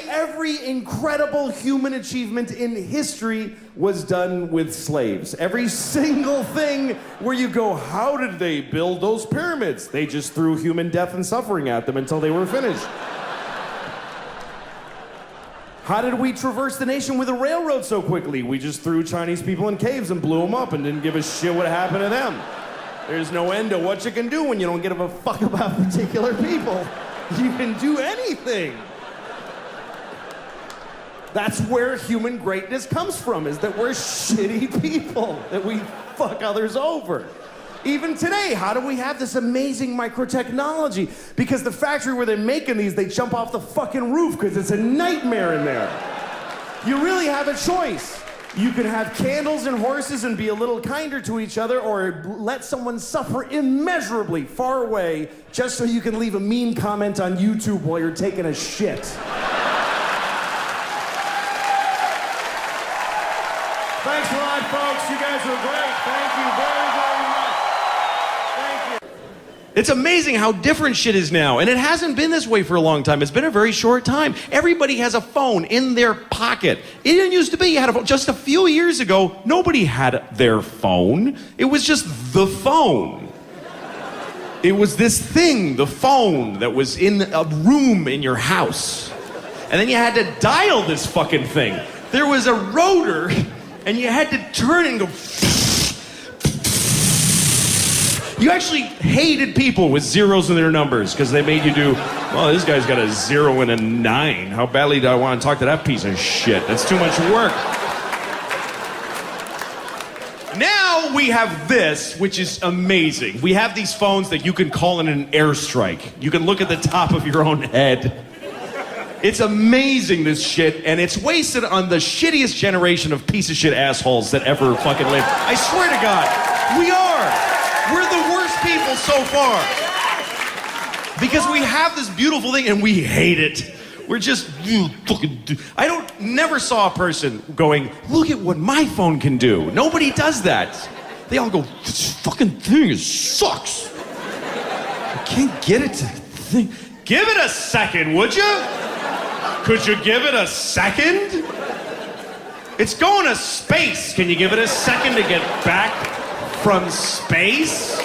every incredible human achievement in history was done with slaves. Every single thing where you go, how did they build those pyramids? They just threw human death and suffering at them until they were finished. How did we traverse the nation with a railroad so quickly? We just threw Chinese people in caves and blew them up and didn't give a shit what happened to them. There's no end to what you can do when you don't give a fuck about particular people. You can do anything. That's where human greatness comes from, is that we're shitty people, that we fuck others over. Even today, how do we have this amazing microtechnology? Because the factory where they're making these, they jump off the fucking roof because it's a nightmare in there. You really have a choice. You can have candles and horses and be a little kinder to each other, or let someone suffer immeasurably far away just so you can leave a mean comment on YouTube while you're taking a shit. Thanks a lot, folks. You guys were great. Thank you very, very much. Thank you. It's amazing how different shit is now, and it hasn't been this way for a long time. It's been a very short time. Everybody has a phone in their pocket. It didn't used to be you had a phone. Just a few years ago, nobody had their phone. It was just the phone. It was this thing, the phone, that was in a room in your house. And then you had to dial this fucking thing. There was a rotor, and you had to turn and go. You actually hated people with zeros in their numbers because they made you do, well, this guy's got a 0 and a 9. How badly do I want to talk to that piece of shit? That's too much work. Now we have this, which is amazing. We have these phones that you can call in an airstrike. You can look at the top of your own head. It's amazing, this shit, and it's wasted on the shittiest generation of piece of shit assholes that ever fucking lived. I swear to God, we are. We're the worst people so far. Because we have this beautiful thing and we hate it. We're just, never saw a person going, look at what my phone can do. Nobody does that. They all go, this fucking thing sucks. I can't get it to think. Give it a second, would you? Could you give it a second? It's going to space. Can you give it a second to get back from space?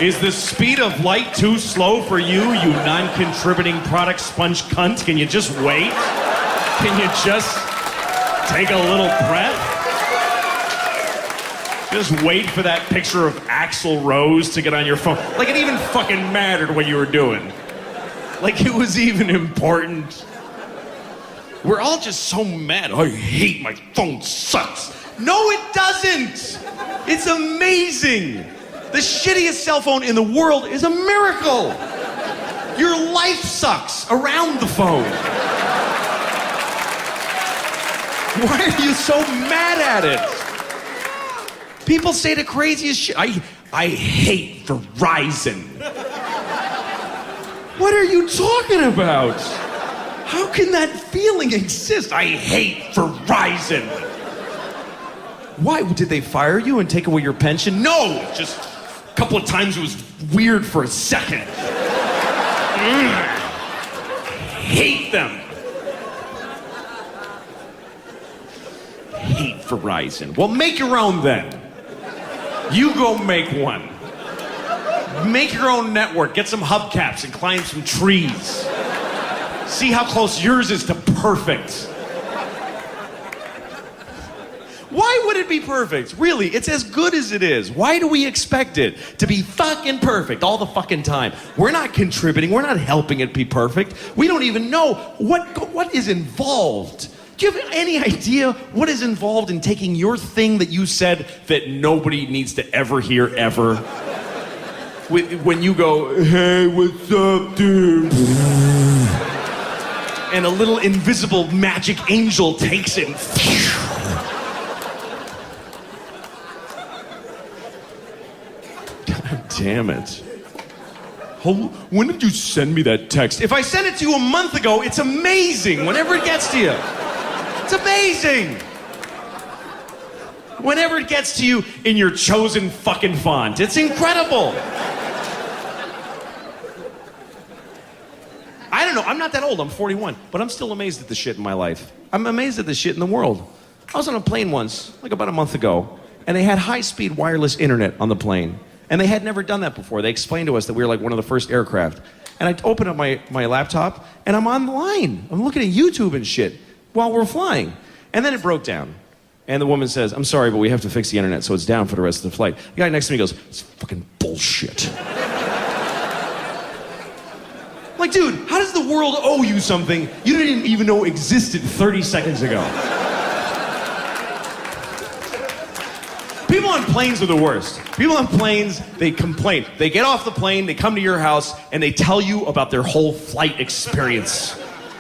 Is the speed of light too slow for you, you non-contributing product sponge cunt? Can you just wait? Can you just take a little breath? Just wait for that picture of Axl Rose to get on your phone. Like it even fucking mattered what you were doing. Like it was even important. We're all just so mad. I hate my phone sucks. No, it doesn't. It's amazing. The shittiest cell phone in the world is a miracle. Your life sucks around the phone. Why are you so mad at it? People say the craziest shit. I hate Verizon. What are you talking about? How can that feeling exist? I hate Verizon. Why? Did they fire you and take away your pension? No, just a couple of times it was weird for a second. Hate them. Hate Verizon. Well, make your own then. You go make one. Make your own network. Get some hubcaps and climb some trees. See how close yours is to perfect. Why would it be perfect? Really, it's as good as it is. Why do we expect it to be fucking perfect all the fucking time? We're not contributing. We're not helping it be perfect. We don't even know what is involved. Do you have any idea what is involved in taking your thing that you said that nobody needs to ever hear ever? When you go, hey, what's up, dude? And a little invisible magic angel takes it and damn it. When did you send me that text? If I sent it to you a month ago, it's amazing whenever it gets to you. It's amazing. Whenever it gets to you in your chosen fucking font, it's incredible. I don't know, I'm not that old, I'm 41, but I'm still amazed at the shit in my life. I'm amazed at the shit in the world. I was on a plane once, like about a month ago, and they had high-speed wireless internet on the plane. And they had never done that before. They explained to us that we were like one of the first aircraft. And I opened up my laptop, and I'm online. I'm looking at YouTube and shit while we're flying. And then it broke down. And the woman says, I'm sorry, but we have to fix the internet so it's down for the rest of the flight. The guy next to me goes, it's fucking bullshit. Like, dude, how does the world owe you something you didn't even know existed 30 seconds ago? People on planes are the worst. People on planes, they complain. They get off the plane, they come to your house, and they tell you about their whole flight experience.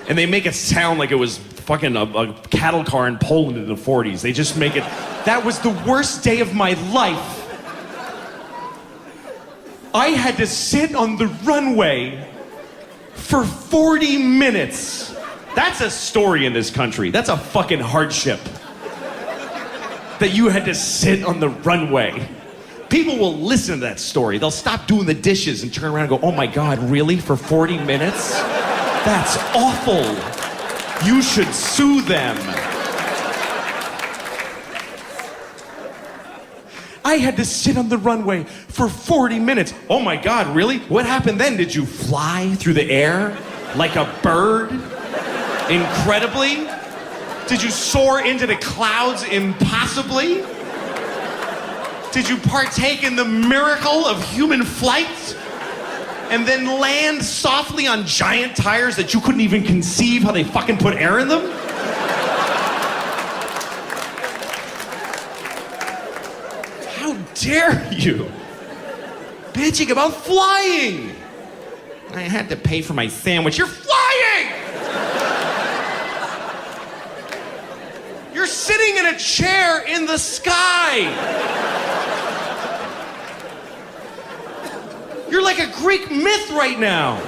And they make it sound like it was fucking a cattle car in Poland in the 40s. They just make it, that was the worst day of my life. I had to sit on the runway for 40 minutes. That's a story in this country. That's a fucking hardship. That you had to sit on the runway. People will listen to that story. They'll stop doing the dishes and turn around and go, oh my God, really? For 40 minutes? That's awful. You should sue them. I had to sit on the runway for 40 minutes. Oh my God, really? What happened then? Did you fly through the air like a bird? Incredibly? Did you soar into the clouds impossibly? Did you partake in the miracle of human flight? And then land softly on giant tires that you couldn't even conceive how they fucking put air in them? How dare you? Bitching about flying! I had to pay for my sandwich. You're flying! You're sitting in a chair in the sky. You're like a Greek myth right now.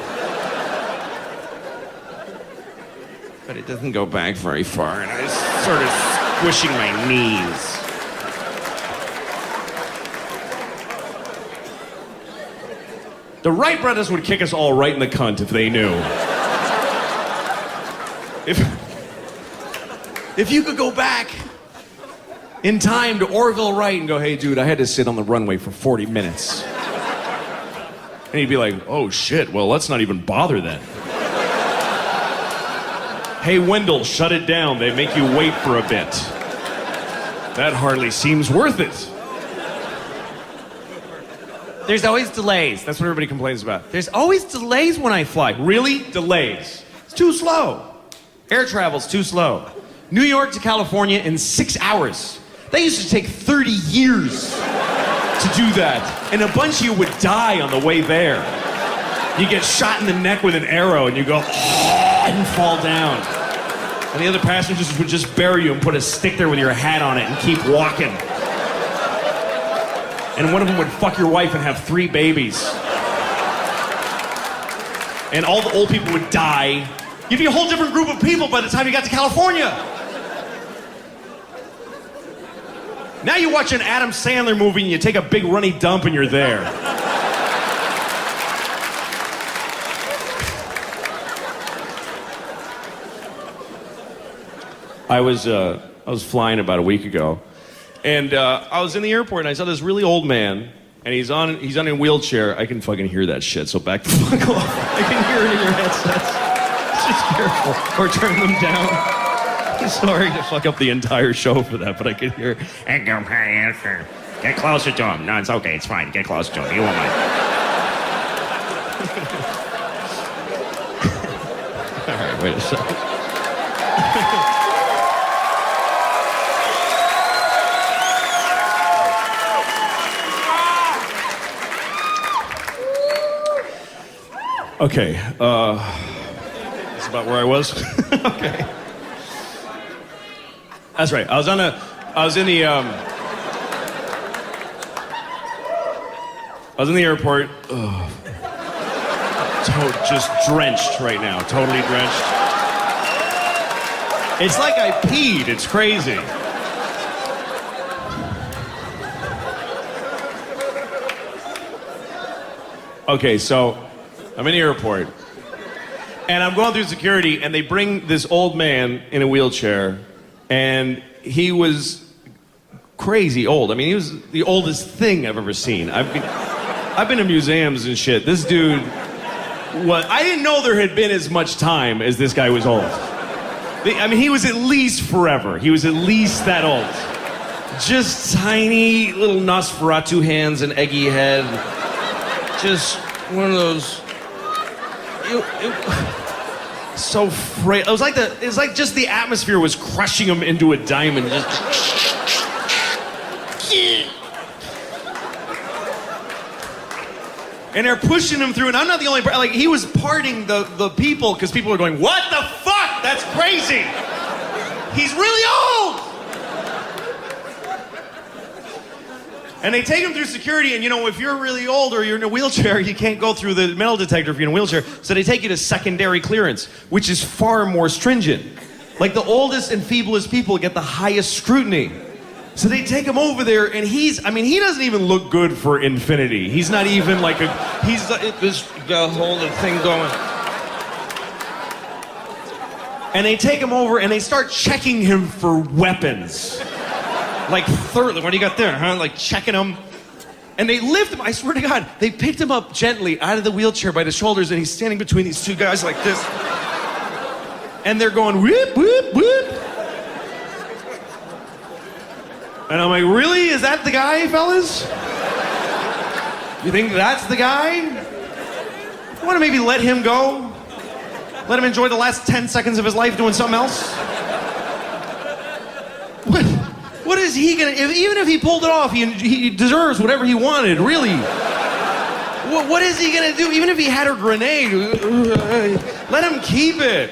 But it doesn't go back very far, and I sort of squishing my knees. The Wright brothers would kick us all right in the cunt if they knew. If you could go back in time to Orville Wright and go, hey, dude, I had to sit on the runway for 40 minutes. And he'd be like, oh, shit, well, let's not even bother then. Hey, Wendell, shut it down. They make you wait for a bit. That hardly seems worth it. There's always delays. That's what everybody complains about. There's always delays when I fly. Really? Delays. It's too slow. Air travel's too slow. New York to California in 6 hours. That used to take 30 years to do that. And a bunch of you would die on the way there. You get shot in the neck with an arrow and you go, and fall down. And the other passengers would just bury you and put a stick there with your hat on it and keep walking. And one of them would fuck your wife and have 3 babies. And all the old people would die. You'd be a whole different group of people by the time you got to California. Now you watch an Adam Sandler movie and you take a big runny dump and you're there. I was flying about a week ago, and I was in the airport and I saw this really old man, and he's on a wheelchair. I can fucking hear that shit, so back the fuck off. I can hear it in your headsets. Just careful, or turn them down. Sorry to fuck up the entire show for that, but I could hear. Get closer to him. No, it's okay. It's fine. Get closer to him. He won't mind. All right, wait a second. Okay, that's about where I was. Okay. That's right. I was in the airport. Just drenched right now. Totally drenched. It's like I peed. It's crazy. Okay, so I'm in the airport, and I'm going through security, and they bring this old man in a wheelchair, and he was crazy old. I mean, he was the oldest thing I've ever seen. I've been to museums and shit. This dude, I didn't know there had been as much time as this guy was old. I mean, he was at least forever. He was at least that old. Just tiny little Nosferatu hands and eggy head. Just one of those. So frail. It was like just the atmosphere was crushing him into a diamond. Just And they're pushing him through, and I'm not the only, like, he was parting the people, because people were going, what the fuck? That's crazy. He's really old. And they take him through security, and if you're really old or you're in a wheelchair, you can't go through the metal detector if you're in a wheelchair. So they take you to secondary clearance, which is far more stringent. Like the oldest and feeblest people get the highest scrutiny. So they take him over there, and he doesn't even look good for infinity. He's not even like this whole thing going. And they take him over, and they start checking him for weapons. Like, thoroughly, what do you got there? Huh? Like, checking him. And they lift him, I swear to God, they picked him up gently out of the wheelchair by the shoulders, and he's standing between these two guys like this. And they're going, whoop, whoop, whoop. And I'm like, really? Is that the guy, fellas? You think that's the guy? You want to maybe let him go? Let him enjoy the last 10 seconds of his life doing something else? What is he gonna, even if he pulled it off, he deserves whatever he wanted, really. What is he gonna do? Even if he had a grenade, let him keep it.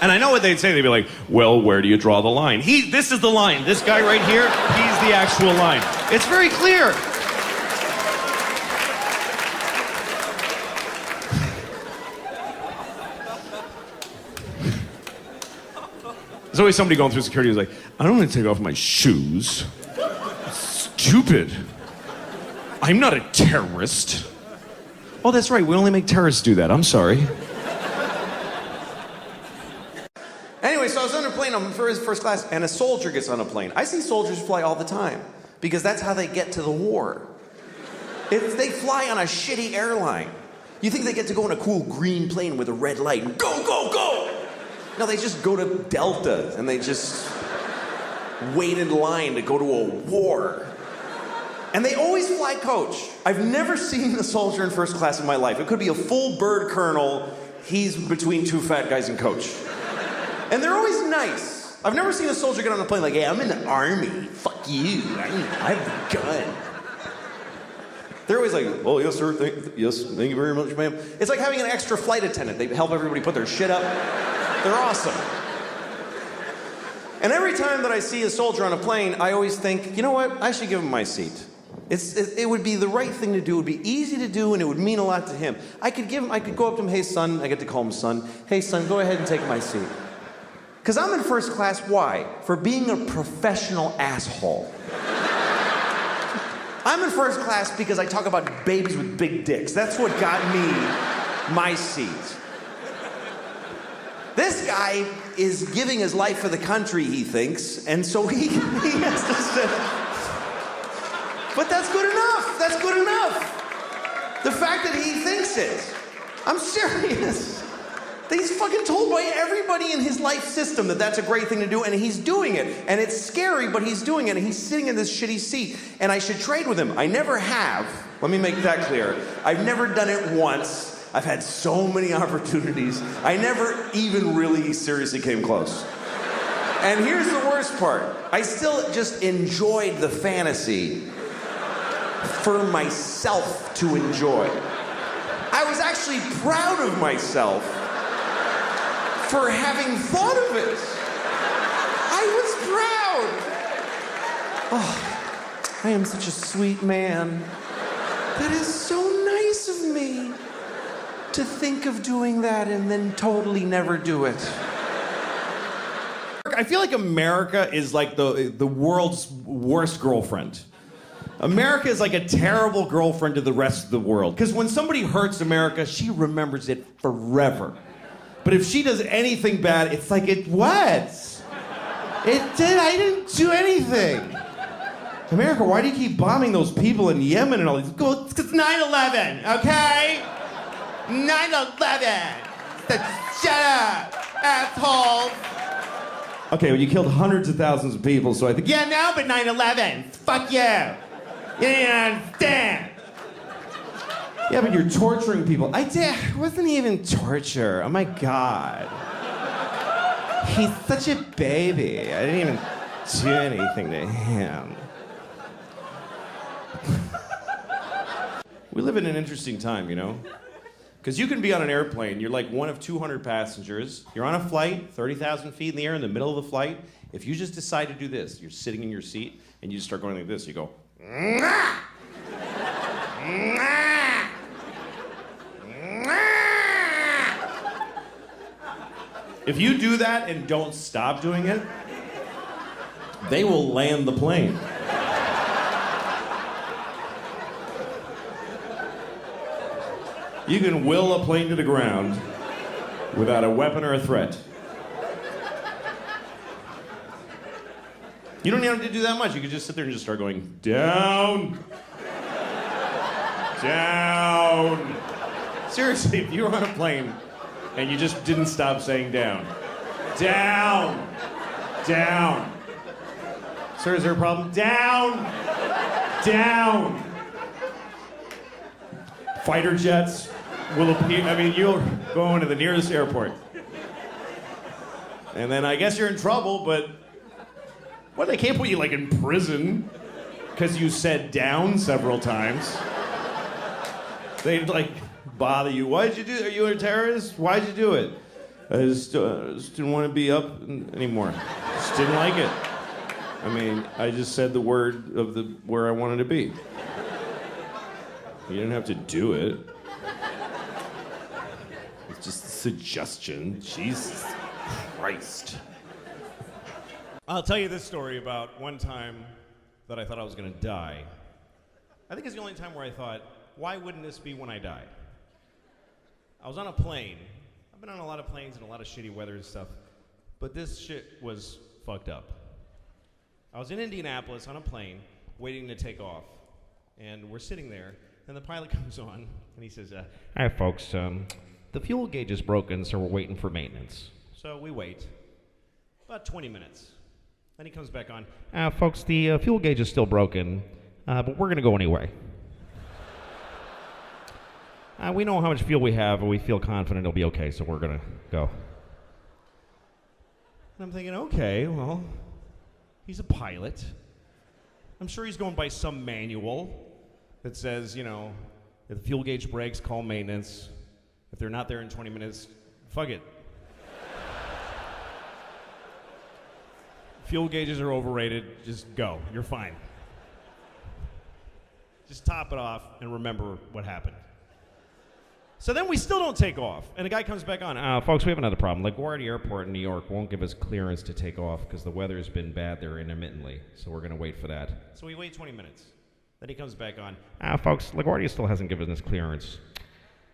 And I know what they'd say. They'd be like, well, where do you draw the line? This is the line. This guy right here, he's the actual line. It's very clear. There's always somebody going through security who's like, I don't want to take off my shoes. Stupid. I'm not a terrorist. Oh, that's right. We only make terrorists do that. I'm sorry. Anyway, so I was on a plane, I'm first class, and a soldier gets on a plane. I see soldiers fly all the time, because that's how they get to the war. If they fly on a shitty airline, you think they get to go in a cool green plane with a red light and go, go, go! No, they just go to Delta, and they just wait in line to go to a war. And they always fly coach. I've never seen a soldier in first class in my life. It could be a full bird colonel, he's between two fat guys in coach. And they're always nice. I've never seen a soldier get on a plane like, hey, I'm in the army. Fuck you. I have a gun. They're always like, oh, yes, sir. Thank you very much, ma'am. It's like having an extra flight attendant. They help everybody put their shit up. They're awesome. And every time that I see a soldier on a plane, I always think, you know what? I should give him my seat. It would be the right thing to do. It would be easy to do, and it would mean a lot to him. I could go up to him, hey, son. I get to call him son. Hey, son, go ahead and take my seat. Because I'm in first class, why? For being a professional asshole. I'm in first class because I talk about babies with big dicks. That's what got me my seat. This guy is giving his life for the country, he thinks, and so he has to sit. But that's good enough. That's good enough. The fact that he thinks it. I'm serious. He's fucking told by everybody in his life system that that's a great thing to do, and he's doing it. And it's scary, but he's doing it, and he's sitting in this shitty seat. And I should trade with him. I never have. Let me make that clear. I've never done it once. I've had so many opportunities. I never even really seriously came close. And here's the worst part. I still just enjoyed the fantasy for myself to enjoy. I was actually proud of myself for having thought of it. I was proud. Oh, I am such a sweet man. That is so nice of me to think of doing that and then totally never do it. I feel like America is like the world's worst girlfriend. America is like a terrible girlfriend to the rest of the world. Because when somebody hurts America, she remembers it forever. But if she does anything bad, it's like, what? I didn't do anything. America, why do you keep bombing those people in Yemen and all these? It's 9/11, okay? 9/11. Shut up, asshole. Okay, well, you killed hundreds of thousands of people, so I think, yeah, no, but 9/11. Fuck you. You didn't understand. Yeah, but you're torturing people. It wasn't even torture. Oh my God. He's such a baby. I didn't even do anything to him. We live in an interesting time, you know? Because you can be on an airplane, you're like one of 200 passengers, you're on a flight, 30,000 feet in the air, in the middle of the flight. If you just decide to do this, you're sitting in your seat, and you just start going like this, you go, "Mwah! Mwah! Mwah!" If you do that and don't stop doing it, they will land the plane. You can will a plane to the ground without a weapon or a threat. You don't even have to do that much. You could just sit there and just start going, down, down. Seriously, if you were on a plane and you just didn't stop saying down, down, down. Sir, is there a problem? Down, down. Fighter jets will appear. I mean, you'll go into the nearest airport. And then I guess you're in trouble, but what, they can't put you like in prison because you said down several times. They'd like bother you. Why'd you do it? Are you a terrorist? Why'd you do it? I just didn't want to be up anymore. Just didn't like it. I mean, I just said the word of the where I wanted to be. You didn't have to do it. It's just a suggestion. Jesus Christ. I'll tell you this story about one time that I thought I was going to die. I think it's the only time where I thought, why wouldn't this be when I die? I was on a plane. I've been on a lot of planes and a lot of shitty weather and stuff, but this shit was fucked up. I was in Indianapolis on a plane waiting to take off, and we're sitting there. And the pilot comes on, and he says, "Hi, folks. The fuel gauge is broken, so we're waiting for maintenance." So we wait. About 20 minutes. Then he comes back on. "Folks, the fuel gauge is still broken, but we're going to go anyway. We know how much fuel we have, and we feel confident it'll be okay, so we're going to go." And I'm thinking, okay, well, he's a pilot. I'm sure he's going by some manual that says, you know, if the fuel gauge breaks, call maintenance. If they're not there in 20 minutes, fuck it. Fuel gauges are overrated. Just go. You're fine. Just top it off and remember what happened. So then we still don't take off. And the guy comes back on. "Folks, we have another problem. LaGuardia Airport in New York won't give us clearance to take off because the weather's been bad there intermittently. So we're going to wait for that." So we wait 20 minutes. Then he comes back on. "Folks, LaGuardia still hasn't given us clearance,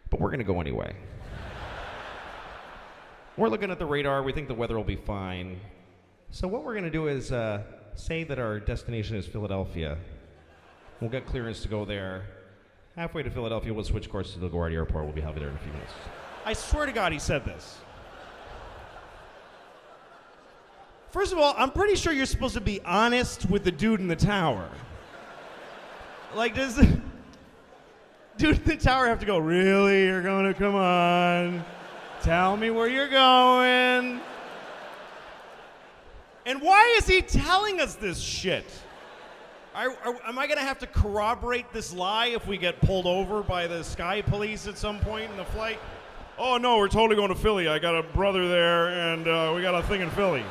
but we're going to go anyway. We're looking at the radar. We think the weather will be fine. So what we're going to do is say that our destination is Philadelphia. We'll get clearance to go there. Halfway to Philadelphia, we'll switch course to LaGuardia Airport. We'll be there in a few minutes." I swear to God he said this. First of all, I'm pretty sure you're supposed to be honest with the dude in the tower. Like, does the dude in the tower have to go, "Really? You're going to come on? Tell me where you're going." And why is he telling us this shit? Am I going to have to corroborate this lie if we get pulled over by the sky police at some point in the flight? "Oh, no, we're totally going to Philly. I got a brother there, and we got a thing in Philly."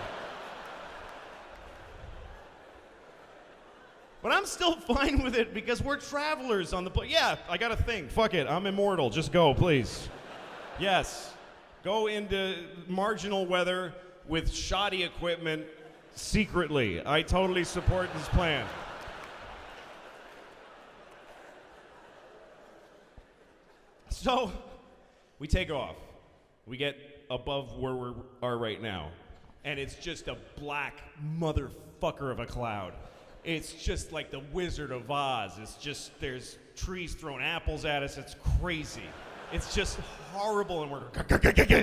But I'm still fine with it because we're travelers on the plane. Yeah, I got a thing. Fuck it. I'm immortal. Just go, please. Yes. Go into marginal weather with shoddy equipment secretly. I totally support this plan. So we take off. We get above where we are right now. And it's just a black motherfucker of a cloud. It's just like the Wizard of Oz. It's just, there's trees throwing apples at us. It's crazy. It's just horrible. And we're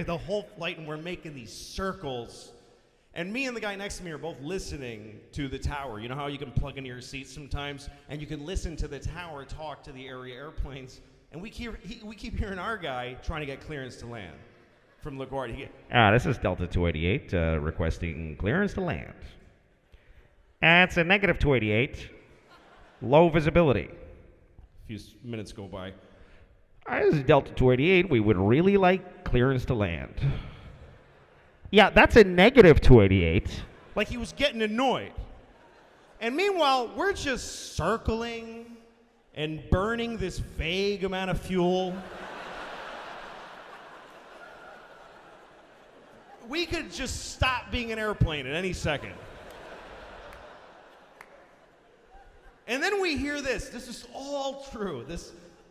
the whole flight, and we're making these circles. And me and the guy next to me are both listening to the tower. You know how you can plug into your seat sometimes, and you can listen to the tower talk to the area airplanes. And we keep hearing our guy trying to get clearance to land from LaGuardia. This is Delta 288 requesting clearance to land. It's a negative 288. Low visibility. few minutes go by. This is Delta 288. We would really like clearance to land. Yeah, that's a negative 288. Like he was getting annoyed. And meanwhile, we're just circling and burning this vague amount of fuel. We could just stop being an airplane at any second. And then we hear this. This is all true.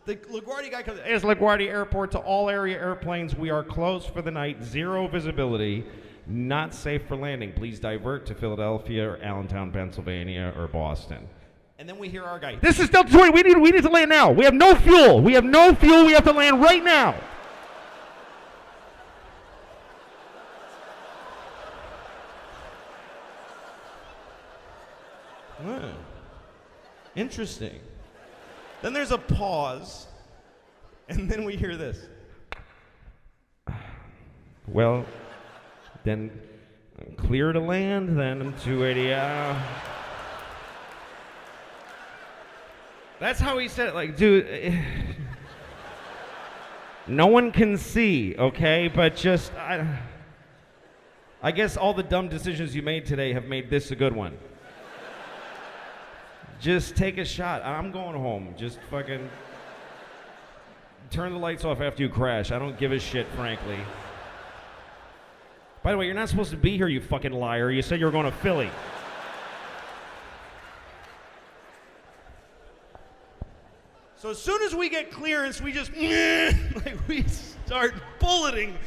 The LaGuardia guy comes. It's LaGuardia Airport to all area airplanes. We are closed for the night. Zero visibility. Not safe for landing. Please divert to Philadelphia or Allentown, Pennsylvania, or Boston. And then we hear our guy. This is Delta 20. We need to land now. We have no fuel. We have to land right now. Interesting. Then there's a pause, and then we hear this. Well, then clear to land, then 280. That's how he said it. Like, dude, no one can see, okay? But just, I guess all the dumb decisions you made today have made this a good one. Just take a shot. I'm going home. Just fucking turn the lights off after you crash. I don't give a shit, frankly. By the way, you're not supposed to be here, you fucking liar. You said you were going to Philly. So as soon as we get clearance, we just like we start bulleting.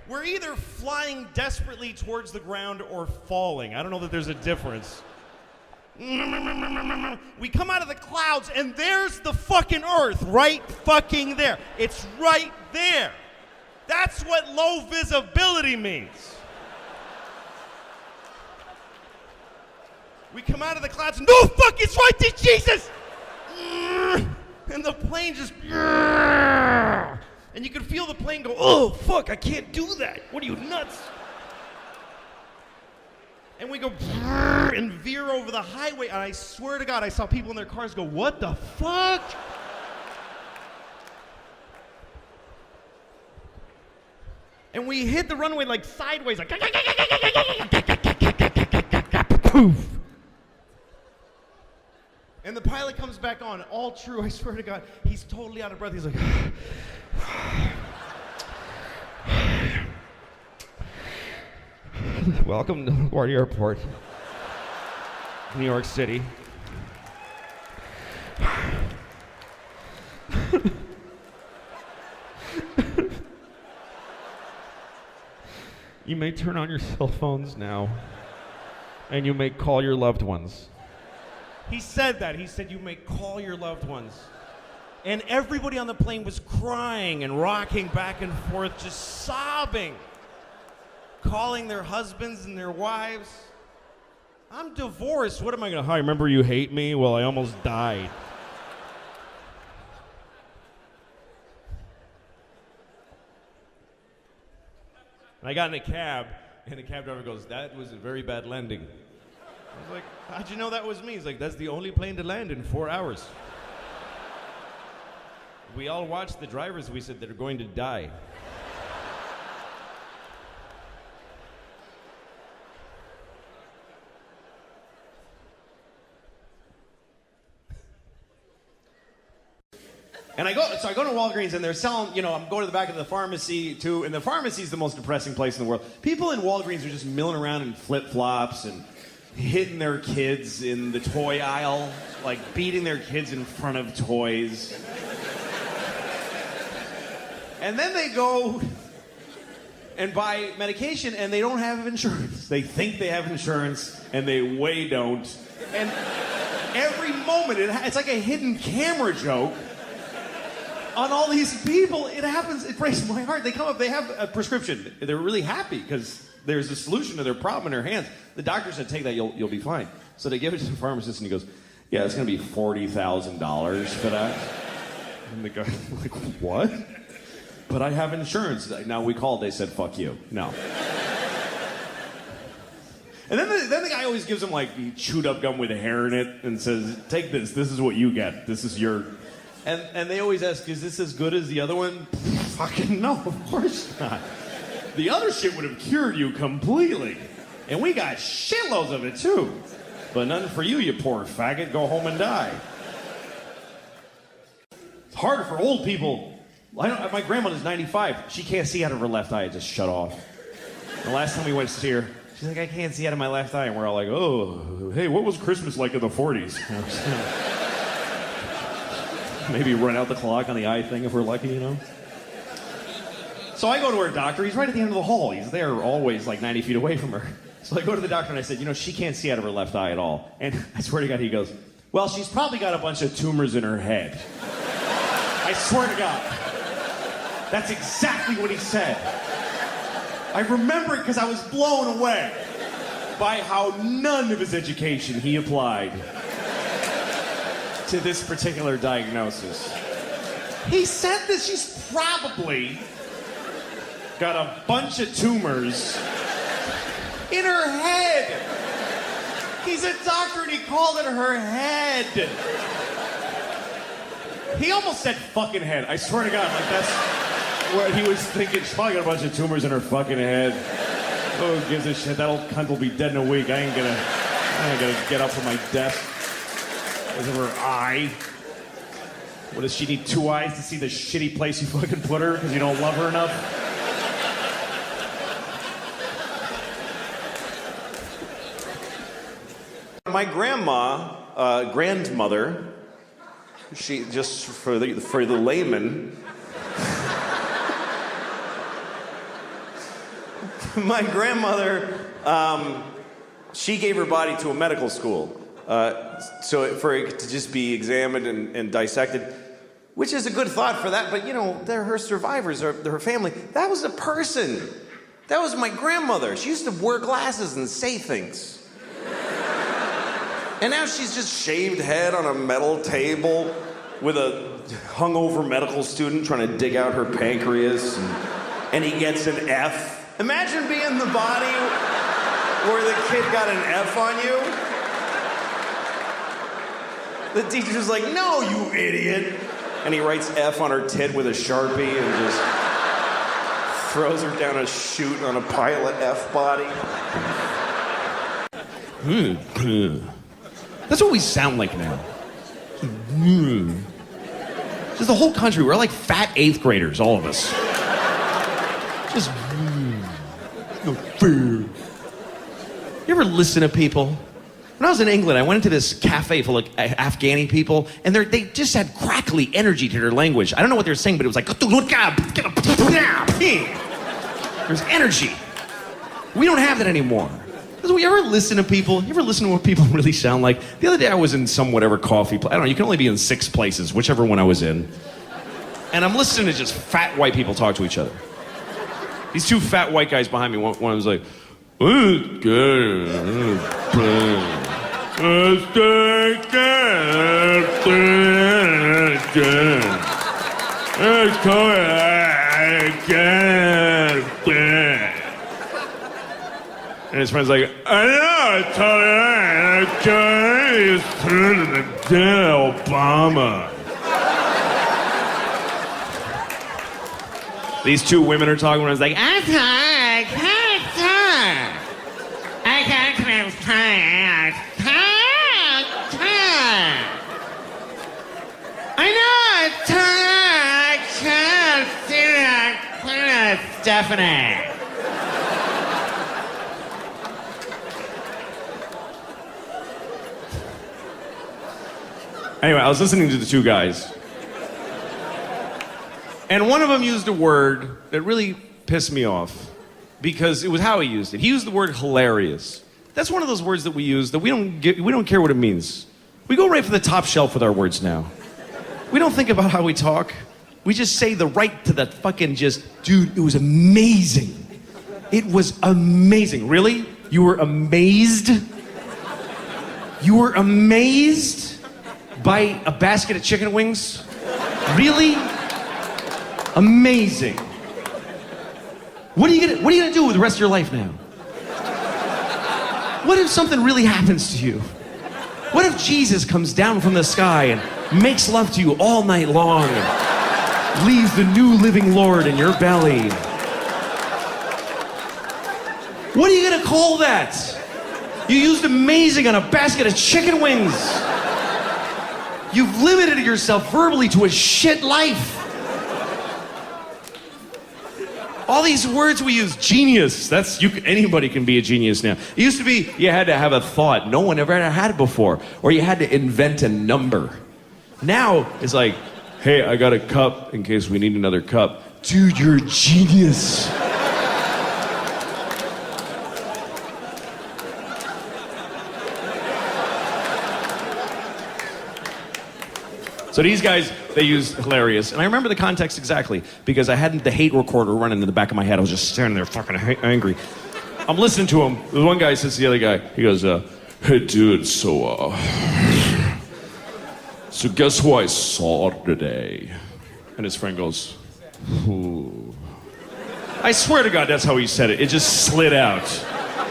We're either flying desperately towards the ground or falling. I don't know that there's a difference. We come out of the clouds and there's the fucking Earth right fucking there. It's right there. That's what low visibility means. We come out of the clouds and no fuck, it's right there, Jesus! And the plane just, and you can feel the plane go, oh fuck, I can't do that. What are you, nuts? And we go and veer over the highway, and I swear to God, I saw people in their cars go, what the fuck? And we hit the runway like sideways, like poof. And the pilot comes back on, all true, I swear to God, he's totally out of breath. He's like, Welcome to LaGuardia Airport, New York City. You may turn on your cell phones now, and you may call your loved ones. he said that. He said, you may call your loved ones. And everybody on the plane was crying and rocking back and forth, just sobbing, calling their husbands and their wives. I'm divorced. What am I going to, hi, remember you hate me? Well, I almost died. And I got in a cab, and the cab driver goes, that was a very bad landing. I was like, how'd you know that was me? He's like, that's the only plane to land in 4 hours. We all watched the drivers. We said they're going to die. And I go to Walgreens and they're selling, I'm going to the back of the pharmacy too, and the pharmacy is the most depressing place in the world. People in Walgreens are just milling around in flip-flops and hitting their kids in the toy aisle, like beating their kids in front of toys. And then they go and buy medication and they don't have insurance. They think they have insurance and they way don't. And every moment, it's like a hidden camera joke on all these people. It happens, it breaks my heart. They come up, they have a prescription. They're really happy because there's a solution to their problem in their hands. The doctor said, take that, you'll be fine. So they give it to the pharmacist and he goes, yeah, it's gonna be $40,000 for that. And the guy's like, what? But I have insurance. Now we called, they said, fuck you. No. And then the guy always gives him like chewed up gum with hair in it and says, "Take this. This is what you get. This is your." And they always ask, "Is this as good as the other one?" Fucking no, of course not. The other shit would have cured you completely, and we got shitloads of it too. But nothing for you, you poor faggot. Go home and die. It's harder for old people. My grandmother's 95. She can't see out of her left eye. It just shut off. The last time we went to see her, she's like, "I can't see out of my left eye." And we're all like, "Oh, hey, what was Christmas like in the 40s? Maybe run out the clock on the eye thing if we're lucky, you know? So I go to her doctor. He's right at the end of the hall. He's there always like 90 feet away from her. So I go to the doctor and I said, she can't see out of her left eye at all. And I swear to God, he goes, "Well, she's probably got a bunch of tumors in her head." I swear to God. That's exactly what he said. I remember it because I was blown away by how none of his education he applied to this particular diagnosis. He said that she's probably got a bunch of tumors in her head. He's a doctor and he called it her head. He almost said fucking head. I swear to God, like that's what he was thinking. She's probably got a bunch of tumors in her fucking head. Oh, who gives a shit? That old cunt will be dead in a week. I ain't gonna get up from my desk. Because of her eye. What, does she need 2 eyes to see the shitty place you fucking put her because you don't love her enough? My grandmother, she, just for the layman, my grandmother, she gave her body to a medical school. So for it to just be examined and dissected, which is a good thought for that, but they're her survivors, her family. That was a person. That was my grandmother. She used to wear glasses and say things. And now she's just shaved head on a metal table with a hungover medical student trying to dig out her pancreas, and he gets an F. Imagine being the body where the kid got an F on you. The teacher's like, "No, you idiot." And he writes F on her tit with a Sharpie and just throws her down a chute on a pilot F body. That's what we sound like now. Just the whole country, we're like fat 8th graders, all of us. Just you ever listen to people? When I was in England, I went into this cafe full of Afghani people, and they just had crackly energy to their language. I don't know what they were saying, but it was like, there's energy. We don't have that anymore. You ever listen to people? You ever listen to what people really sound like? The other day I was in some whatever coffee place. I don't know, you can only be in 6 places, whichever one I was in. And I'm listening to just fat white people talk to each other. These 2 fat white guys behind me, one was like, "It's good. And his friend's like, "I know, I told you, it's turning to dead Obama." These 2 women are talking, and I was like, "I'm tired, I can't tired. I know, it's tired, I can't see that, Stephanie." Anyway, I was listening to the 2 guys. And one of them used a word that really pissed me off because it was how he used it. He used the word hilarious. That's one of those words that we use that we don't care what it means. We go right for the top shelf with our words now. We don't think about how we talk. We just say the right to the fucking dude, it was amazing. It was amazing. Really? You were amazed? You were amazed? By a basket of chicken wings? Really? Amazing. What are you gonna do with the rest of your life now? What if something really happens to you? What if Jesus comes down from the sky and makes love to you all night long and leaves the new living Lord in your belly? What are you gonna call that? You used amazing on a basket of chicken wings. You've limited yourself verbally to a shit life. All these words we use, genius, anybody can be a genius now. It used to be you had to have a thought. No one ever had it before. Or you had to invent a number. Now it's like, hey, I got a cup in case we need another cup. Dude, you're a genius. So these guys, they used hilarious. And I remember the context exactly because I had the hate recorder running in the back of my head. I was just standing there fucking angry. I'm listening to him. The one guy says to the other guy, he goes, hey dude, so guess who I saw today? And his friend goes, who? I swear to God, that's how he said it. It just slid out.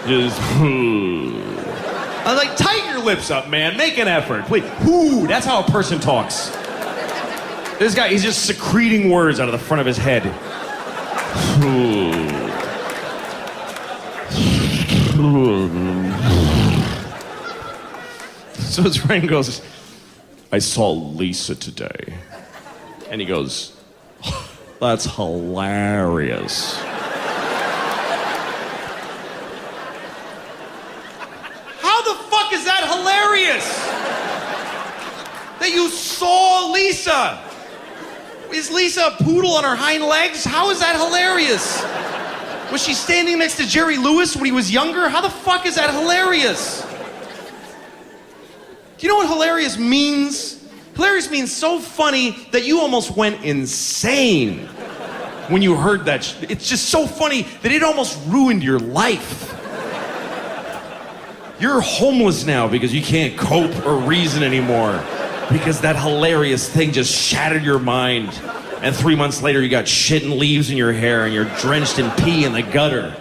Just, who? I was like, tighten your lips up, man. Make an effort. Please. Whoo, that's how a person talks. This guy, he's just secreting words out of the front of his head. So his friend goes, I saw Lisa today. And he goes, that's hilarious. Is that hilarious? That you saw Lisa? Is Lisa a poodle on her hind legs? How is that hilarious? Was she standing next to Jerry Lewis when he was younger? How the fuck is that hilarious? Do you know what hilarious means? Hilarious means so funny that you almost went insane when you heard that. It's just so funny that it almost ruined your life. You're homeless now because you can't cope or reason anymore. Because that hilarious thing just shattered your mind. And 3 months later, you got shit and leaves in your hair and you're drenched in pee in the gutter.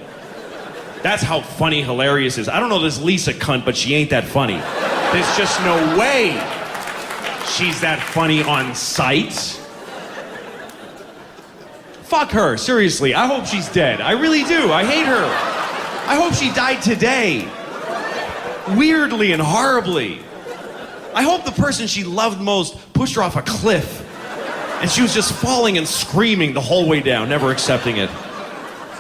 That's how funny hilarious is. I don't know this Lisa cunt, but she ain't that funny. There's just no way she's that funny on sight. Fuck her, seriously. I hope she's dead. I really do. I hate her. I hope she died today. Weirdly and horribly. I hope the person she loved most pushed her off a cliff and she was just falling and screaming the whole way down, never accepting it.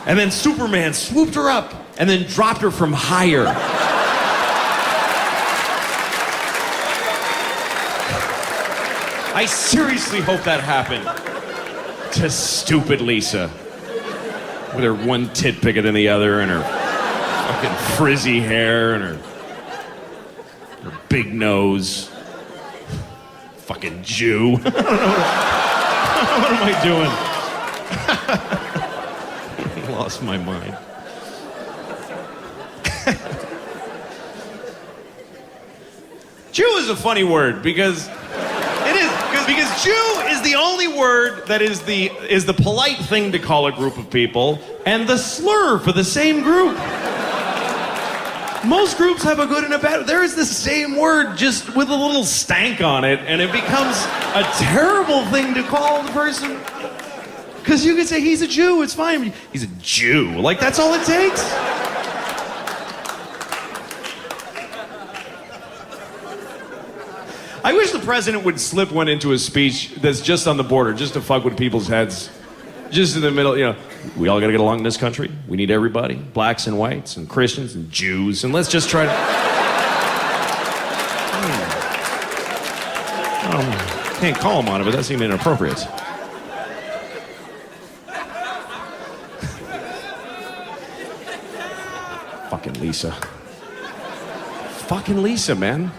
And then Superman swooped her up and then dropped her from higher. I seriously hope that happened to stupid Lisa with her one tit bigger than the other and her fucking frizzy hair and her big nose. Fucking Jew. I don't know. What am I doing? Lost my mind. Jew is a funny word because it is because Jew is the only word that is the polite thing to call a group of people and the slur for the same group. Most groups have a good and a bad. There is the same word just with a little stank on it, and it becomes a terrible thing to call the person. Because you could say, he's a Jew, it's fine. He's a Jew. Like, that's all it takes? I wish the president would slip one into his speech that's just on the border, just to fuck with people's heads. Just in the middle, you know, we all gotta get along in this country. We need everybody, blacks and whites and Christians and Jews, and let's just try to... Can't call him on it, but that seemed inappropriate. Fucking Lisa. Fucking Lisa, man.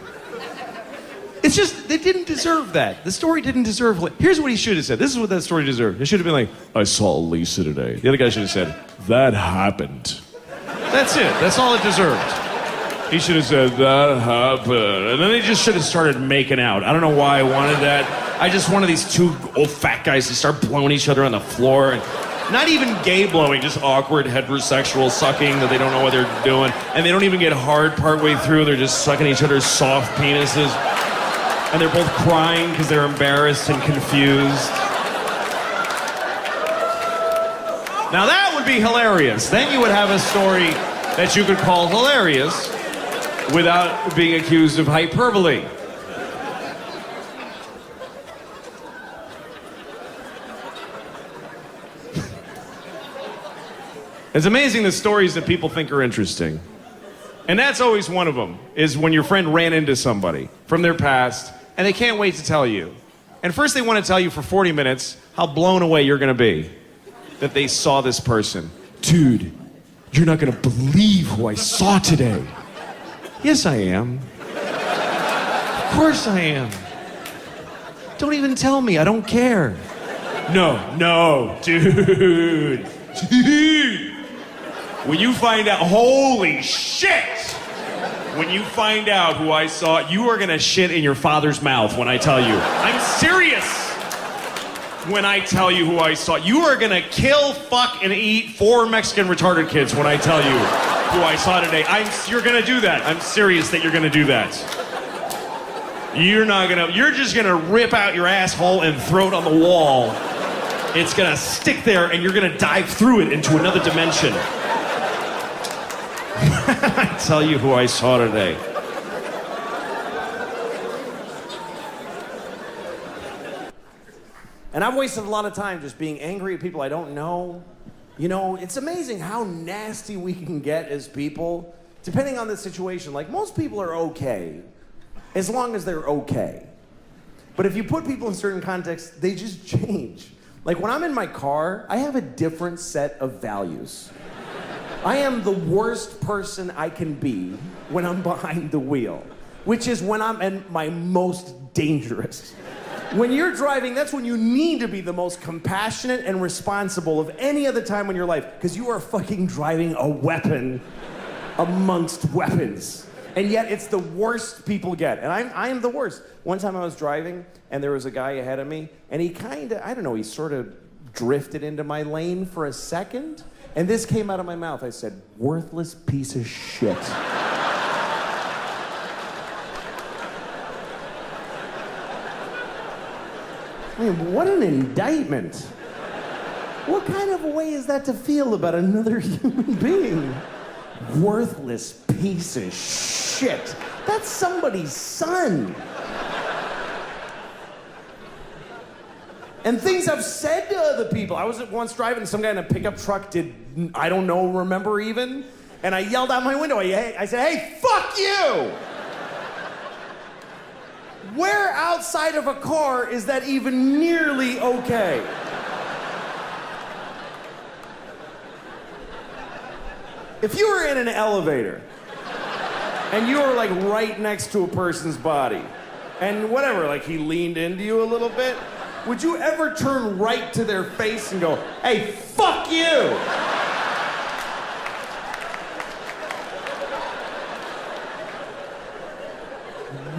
It's just, they didn't deserve that. The story didn't deserve... Here's what he should have said. This is what that story deserved. It should have been like, I saw Lisa today. The other guy should have said, that happened. That's it. That's all it deserved. He should have said, that happened. And then they just should have started making out. I don't know why I wanted that. I just wanted these two old fat guys to start blowing each other on the floor. And Not even gay blowing, just awkward heterosexual sucking that they don't know what they're doing. And they don't even get hard partway through. They're just sucking each other's soft penises. And they're both crying because they're embarrassed and confused. Now that would be hilarious. Then you would have a story that you could call hilarious without being accused of hyperbole. It's amazing the stories that people think are interesting. And that's always one of them, is when your friend ran into somebody from their past and they can't wait to tell you. And first they want to tell you for 40 minutes how blown away you're going to be that they saw this person. Dude, you're not going to believe who I saw today. Yes, I am. Of course I am. Don't even tell me, I don't care. No, dude. When you find out, holy shit! When you find out who I saw, you are gonna shit in your father's mouth when I tell you. I'm serious! When I tell you who I saw, you are gonna kill, fuck, and eat 4 Mexican retarded kids when I tell you who I saw today. You're gonna do that. I'm serious that you're gonna do that. You're just gonna rip out your asshole and throw it on the wall. It's gonna stick there and you're gonna dive through it into another dimension. I tell you who I saw today. And I've wasted a lot of time just being angry at people I don't know. You know, it's amazing how nasty we can get as people, depending on the situation. Like, most people are okay, as long as they're okay. But if you put people in certain contexts, they just change. Like, when I'm in my car, I have a different set of values. I am the worst person I can be when I'm behind the wheel, which is when I'm at my most dangerous. When you're driving, that's when you need to be the most compassionate and responsible of any other time in your life, because you are fucking driving a weapon amongst weapons. And yet it's the worst people get. And I am the worst. One time I was driving, and there was a guy ahead of me, and he he sort of drifted into my lane for a second, and this came out of my mouth. I said, "Worthless piece of shit." I mean, what an indictment. What kind of a way is that to feel about another human being? Worthless piece of shit. That's somebody's son. And things I've said to other people. I was once driving, some guy in a pickup truck remember even, and I yelled out my window. I said, "Hey, fuck you!" Where outside of a car is that even nearly okay? If you were in an elevator and you were like right next to a person's body and whatever, like he leaned into you a little bit, would you ever turn right to their face and go, "Hey, fuck you"?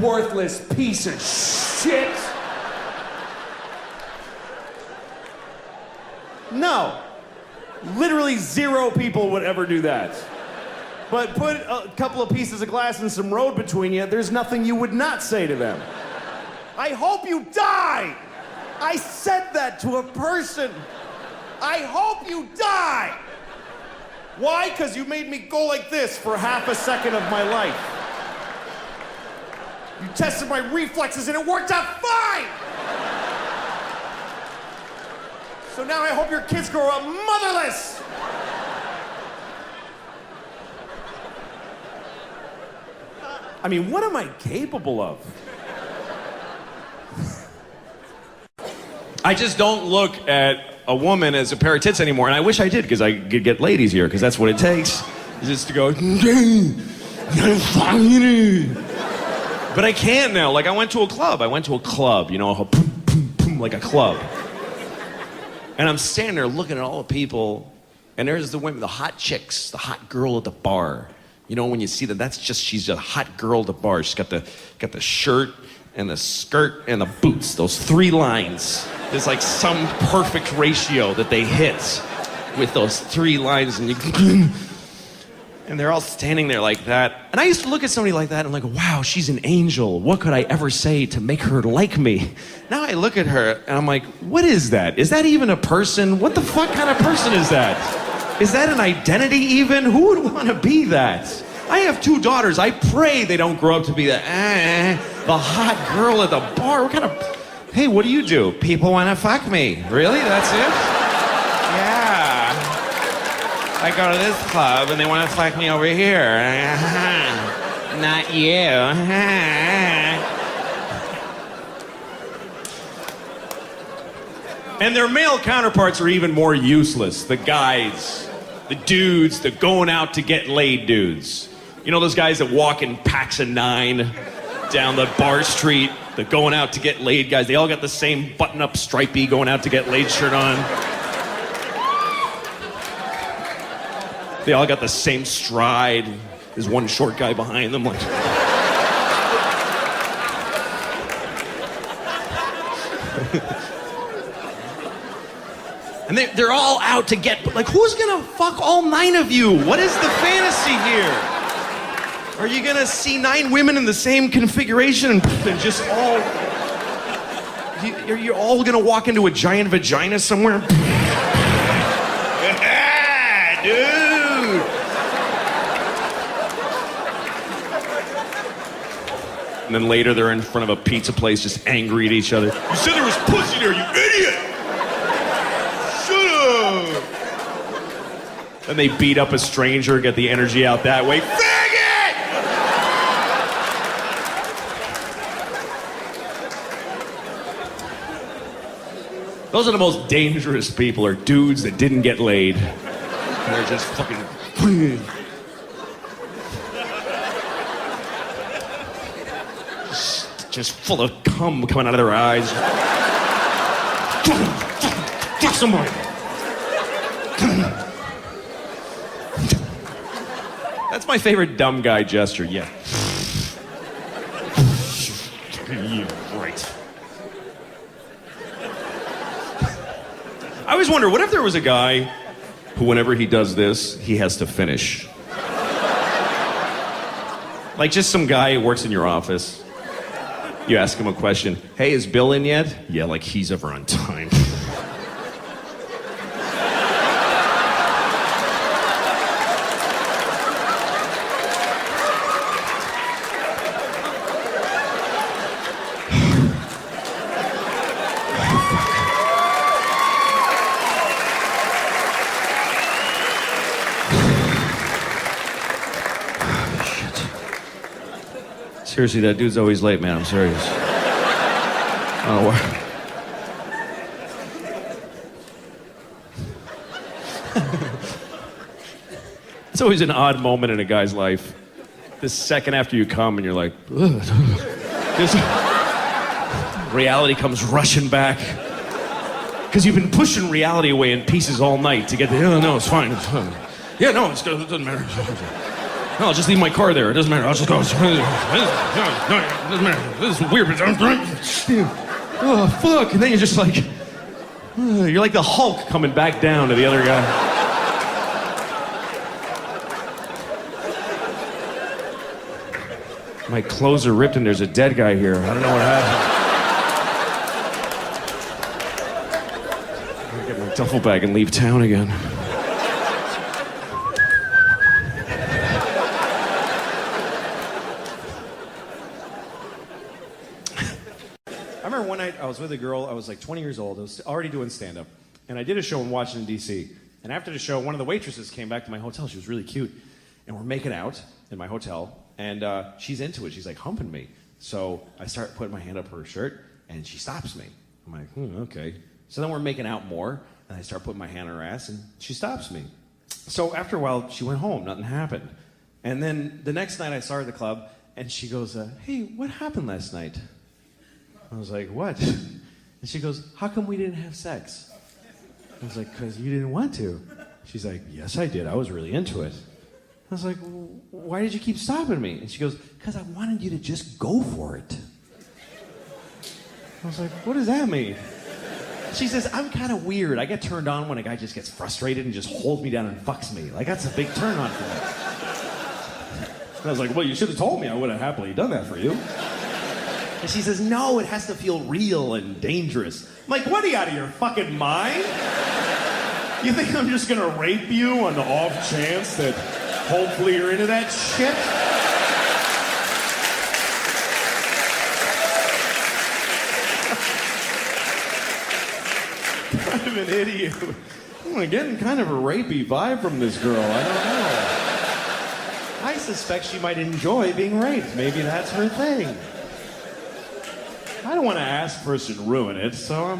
Worthless piece of shit. No. Literally 0 people would ever do that. But put a couple of pieces of glass and some road between you, there's nothing you would not say to them. "I hope you die." I said that to a person. "I hope you die." Why? Because you made me go like this for half a second of my life. You tested my reflexes and it worked out fine. So now I hope your kids grow up motherless. I mean, what am I capable of? I just don't look at a woman as a pair of tits anymore, and I wish I did, because I could get ladies here, because that's what it takes, is just to go, but I can't now. Like, I went to a club, you know, boom, boom, boom, like a club. And I'm standing there looking at all the people, and there's the women, the hot chicks, the hot girl at the bar. You know, when you see that, she's a hot girl at the bar. She's got the shirt and the skirt and the boots, those 3 lines. There's like some perfect ratio that they hit. with those 3 lines, and and they're all standing there like that. And I used to look at somebody like that and I'm like, wow, she's an angel. What could I ever say to make her like me? Now I look at her and I'm like, what is that? Is that even a person? What the fuck kind of person is that? Is that an identity even? Who would want to be that? I have 2 daughters. I pray they don't grow up to be the hot girl at the bar. What kind of... Hey, what do? People want to fuck me. Really? That's it? Yeah. I go to this club and they want to fuck me over here. Not you. And their male counterparts are even more useless. The guys, the dudes, the going out to get laid dudes. You know those guys that walk in packs of 9 down the bar street, the going out to get laid guys? They all got the same button-up stripey going out to get laid shirt on. They all got the same stride. There's one short guy behind them like... And they're all out to get... Like, who's gonna fuck all 9 of you? What is the fantasy here? Are you gonna see 9 women in the same configuration and just all... You're all gonna walk into a giant vagina somewhere? Yeah, dude! And then later they're in front of a pizza place just angry at each other. You said there was pussy there, you idiot! Shut up! And they beat up a stranger, get the energy out that way. Faggot! Those are the most dangerous people, are dudes that didn't get laid. And they're just fucking... just full of cum coming out of their eyes. Fuck somebody. That's my favorite dumb guy gesture, yeah. You're right. I always wonder, what if there was a guy who, whenever he does this, he has to finish? Like just some guy who works in your office. You ask him a question. Hey, is Bill in yet? Yeah, like he's ever on time. Seriously, that dude's always late, man. I'm serious. Oh, it's always an odd moment in a guy's life. The second after you come and you're like, this reality comes rushing back. Because you've been pushing reality away in pieces all night to get the, oh, no, it's fine. It's fine. Yeah, no, it doesn't matter. No, I'll just leave my car there. It doesn't matter. I'll just go. It doesn't matter. This is weird, but oh, fuck. And then you're just like, you're like the Hulk coming back down to the other guy. My clothes are ripped and there's a dead guy here. I don't know what happened. I'll get my duffel bag and leave town again. I remember one night I was with a girl, I was like 20 years old, I was already doing stand-up, and I did a show in Washington, D.C., and after the show, one of the waitresses came back to my hotel. She was really cute, and we're making out in my hotel, and she's into it. She's like humping me. So I start putting my hand up her shirt, and she stops me. I'm like, okay. So then we're making out more, and I start putting my hand on her ass, and she stops me. So after a while, she went home. Nothing happened. And then the next night I saw her at the club, and she goes, hey, what happened last night? I was like, what? And she goes, how come we didn't have sex? I was like, because you didn't want to. She's like, yes, I did. I was really into it. I was like, why did you keep stopping me? And she goes, because I wanted you to just go for it. I was like, what does that mean? She says, I'm kind of weird. I get turned on when a guy just gets frustrated and just holds me down and fucks me. Like, that's a big turn on for me. And I was like, well, you should have told me. I would have happily done that for you. And she says, no, it has to feel real and dangerous. I'm like, what, are you out of your fucking mind? You think I'm just gonna rape you on the off chance that hopefully you're into that shit? I'm an idiot. I'm getting kind of a rapey vibe from this girl. I don't know. I suspect she might enjoy being raped. Maybe that's her thing. I don't want to ask first and ruin it, so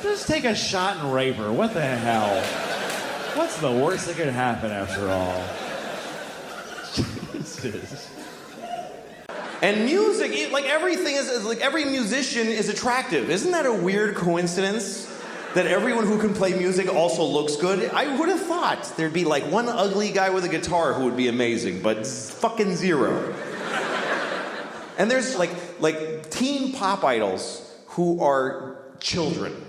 just take a shot and rape her. What the hell? What's the worst that could happen after all? Jesus. And music, like everything is like every musician is attractive. Isn't that a weird coincidence? That everyone who can play music also looks good? I would have thought there'd be like one ugly guy with a guitar who would be amazing, but fucking zero. And there's like teen pop idols who are children.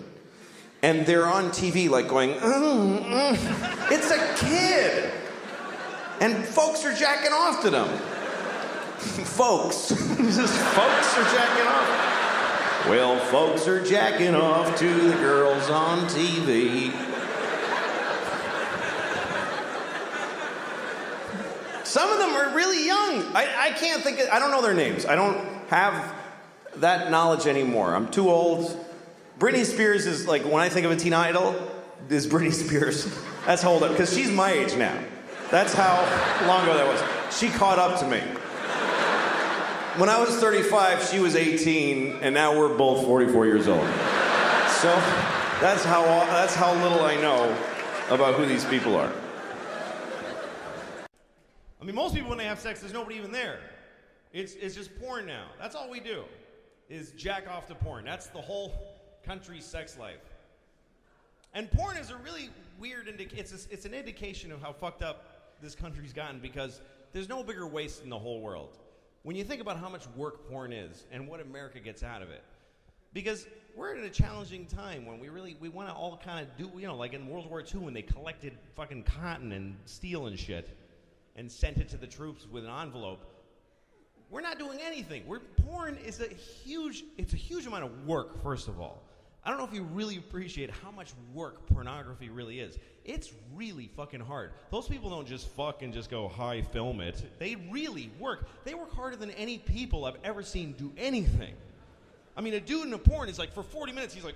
And they're on TV like going, it's a kid. And folks are jacking off to them. Folks. Just folks are jacking off. Well, folks are jacking off to the girls on TV. Some of them are really young. I can't think I don't know their names. I don't have that knowledge anymore. I'm too old. Britney Spears is like, when I think of a teen idol, is Britney Spears. That's how old I am, because she's my age now. That's how long ago that was. She caught up to me. When I was 35, she was 18, and now we're both 44 years old. So that's how little I know about who these people are. I mean, most people, when they have sex, there's nobody even there. It's just porn now. That's all we do, is jack off to porn. That's the whole country's sex life. And porn is a really weird it's an indication of how fucked up this country's gotten, because there's no bigger waste in the whole world. When you think about how much work porn is and what America gets out of it. Because we're in a challenging time when we want to all kind of do, like in World War II when they collected fucking cotton and steel and shit and sent it to the troops with an envelope. We're not doing anything. Porn is a huge amount of work, first of all. I don't know if you really appreciate how much work pornography really is. It's really fucking hard. Those people don't just fuck and just go, hi, film it. They really work. They work harder than any people I've ever seen do anything. I mean, a dude in a porn is like, for 40 minutes, he's like,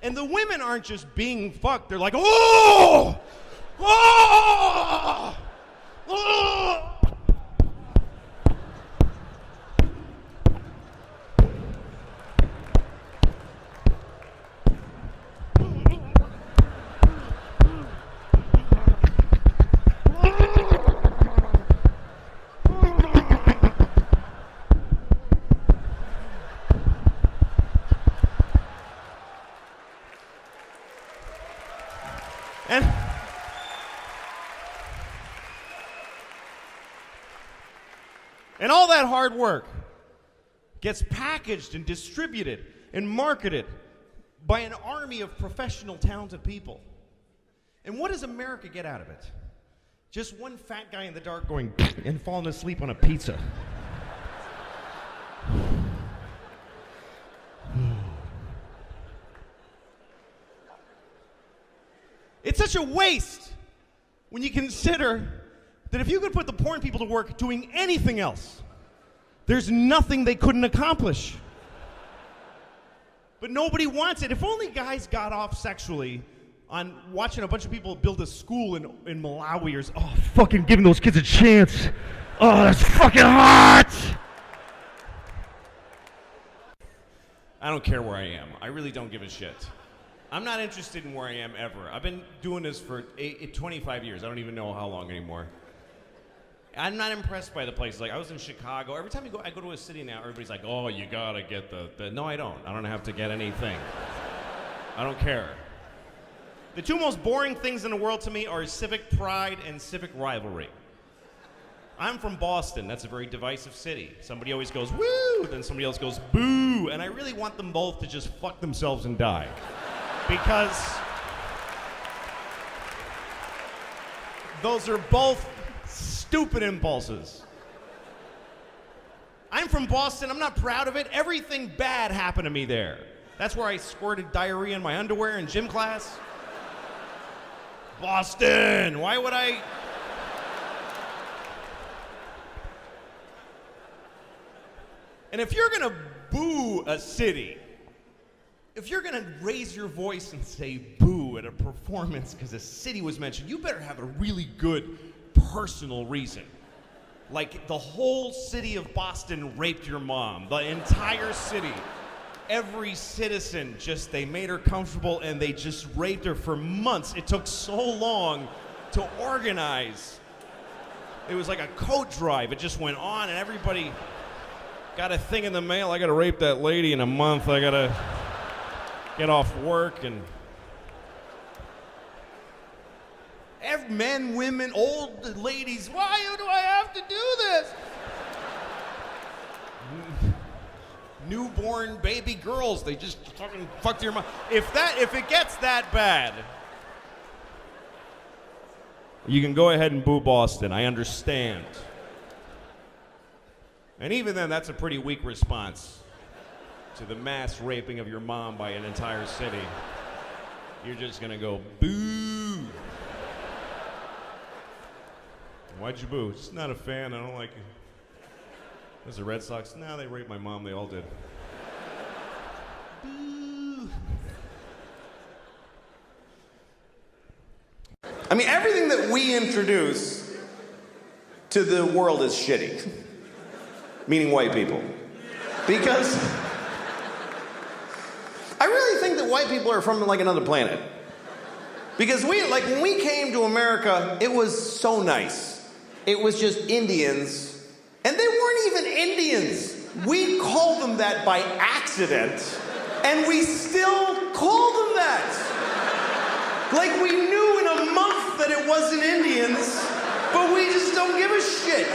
and the women aren't just being fucked. They're like, oh! Oh! Oh! And all that hard work gets packaged and distributed and marketed by an army of professional, talented people. And what does America get out of it? Just one fat guy in the dark going and falling asleep on a pizza. It's such a waste when you consider that if you could put the porn people to work doing anything else, there's nothing they couldn't accomplish. But nobody wants it. If only guys got off sexually on watching a bunch of people build a school in Malawi or fucking giving those kids a chance. Oh, that's fucking hot! I don't care where I am. I really don't give a shit. I'm not interested in where I am ever. I've been doing this for 25 years. I don't even know how long anymore. I'm not impressed by the places. Like, I was in Chicago. Every time I go to a city now, everybody's like, oh, you gotta get the... No, I don't. I don't have to get anything. I don't care. The two most boring things in the world to me are civic pride and civic rivalry. I'm from Boston. That's a very divisive city. Somebody always goes, woo, then somebody else goes, boo. And I really want them both to just fuck themselves and die. Because those are both stupid impulses. I'm from Boston. I'm not proud of it. Everything bad happened to me there. That's where I squirted diarrhea in my underwear in gym class. Boston, why would I? And if you're gonna boo a city, if you're gonna raise your voice and say boo at a performance because a city was mentioned, you better have a really good personal reason. Like the whole city of Boston raped your mom, the entire city. Every citizen they made her comfortable and they just raped her for months. It took so long to organize. It was like a coat drive. It just went on and everybody got a thing in the mail. I gotta rape that lady in a month. I gotta get off work and men, women, old ladies, why do I have to do this? Newborn baby girls, they just fucking fucked your mom. If it gets that bad, you can go ahead and boo Boston. I understand. And even then, that's a pretty weak response to the mass raping of your mom by an entire city. You're just gonna go boo. Why'd you boo? Just not a fan. I don't like it. There's the Red Sox. No, they raped my mom. They all did. Boo. I mean, everything that we introduce to the world is shitty. Meaning white people. Because I really think that white people are from like another planet. Because when we came to America, it was so nice. It was just Indians, and they weren't even Indians. We called them that by accident, and we still call them that. Like we knew in a month that it wasn't Indians, but we just don't give a shit.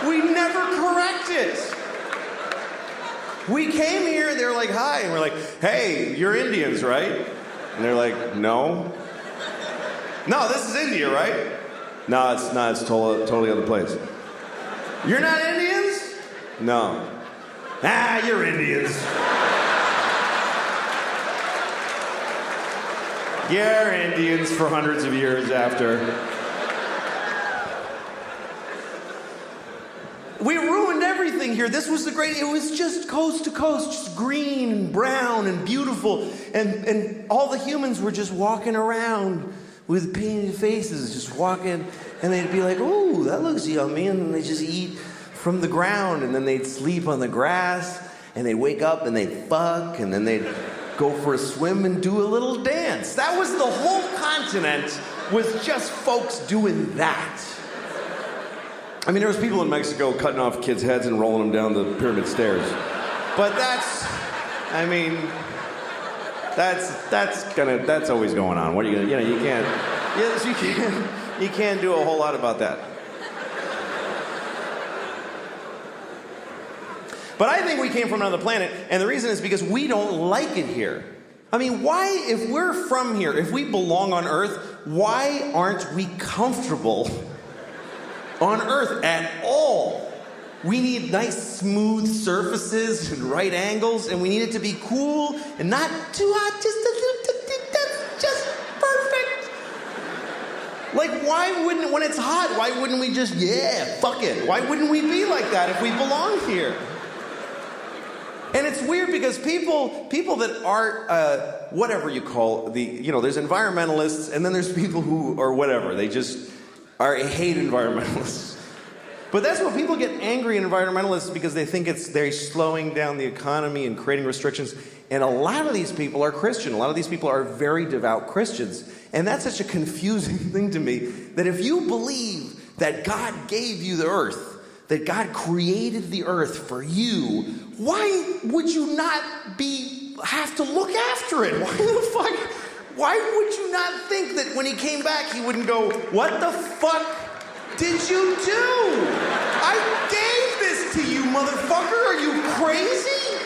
We never correct it. We came here, they're like, hi, and we're like, hey, you're Indians, right? And they're like, no. No, this is India, right? No, it's not. It's totally other place. You're not Indians? No. Ah, you're Indians. You're Indians for hundreds of years after. We ruined everything here. This was it was just coast to coast, just green and brown and beautiful. And all the humans were just walking around with painted faces, just walking, and they'd be like, ooh, that looks yummy, and then they just eat from the ground, and then they'd sleep on the grass, and they'd wake up and they'd fuck, and then they'd go for a swim and do a little dance. That was the whole continent, was just folks doing that. I mean, there was people in Mexico cutting off kids' heads and rolling them down the pyramid stairs. But that's always going on. What are you gonna, you can't do a whole lot about that. But I think we came from another planet, and the reason is because we don't like it here. I mean, why, if we're from here, if we belong on Earth, why aren't we comfortable on Earth at all? We need nice, smooth surfaces and right angles, and we need it to be cool and not too hot, just a little, that's just perfect. Like, why wouldn't, when it's hot, why wouldn't we just, yeah, fuck it? Why wouldn't we be like that if we belong here? And it's weird because people that aren't, whatever you call there's environmentalists, and then there's people who are whatever, they just hate environmentalists. But that's what people get angry at environmentalists, because they think they're slowing down the economy and creating restrictions. And a lot of these people are Christian. A lot of these people are very devout Christians. And that's such a confusing thing to me, that if you believe that God gave you the earth, that God created the earth for you, why would you not have to look after it? Why would you not think that when he came back, he wouldn't go, what the fuck did you do? I gave this to you, motherfucker. Are you crazy?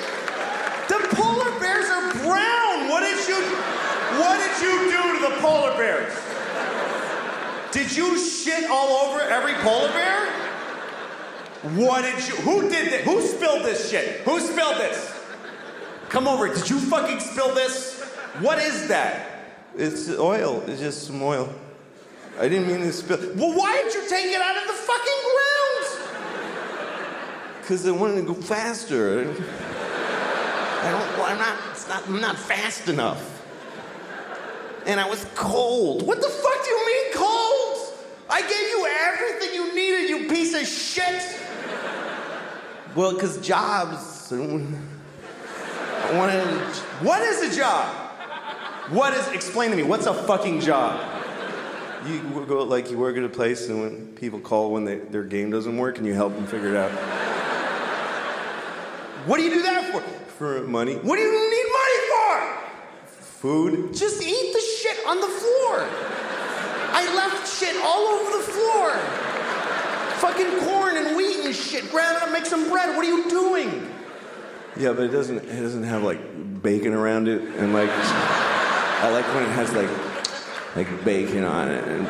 The polar bears are brown. What did you do to the polar bears? Did you shit all over every polar bear? Who did this? Who spilled this shit? Who spilled this? Come over. Did you fucking spill this? What is that? It's oil. It's just some oil. I didn't mean to spill. Well, why didn't you take it out of the fucking ground? Because I wanted to go faster. I'm not fast enough. And I was cold. What the fuck do you mean cold? I gave you everything you needed, you piece of shit. Well, because jobs. I wanted. What is a job? Explain to me, what's a fucking job? You go like you work at a place, and when people call when their game doesn't work, and you help them figure it out. What do you do that for? For money. What do you need money for? Food. Just eat the shit on the floor. I left shit all over the floor. Fucking corn and wheat and shit. Grab it up, make some bread. What are you doing? Yeah, but it doesn't have like bacon around it, and like I like when it has like bacon on it and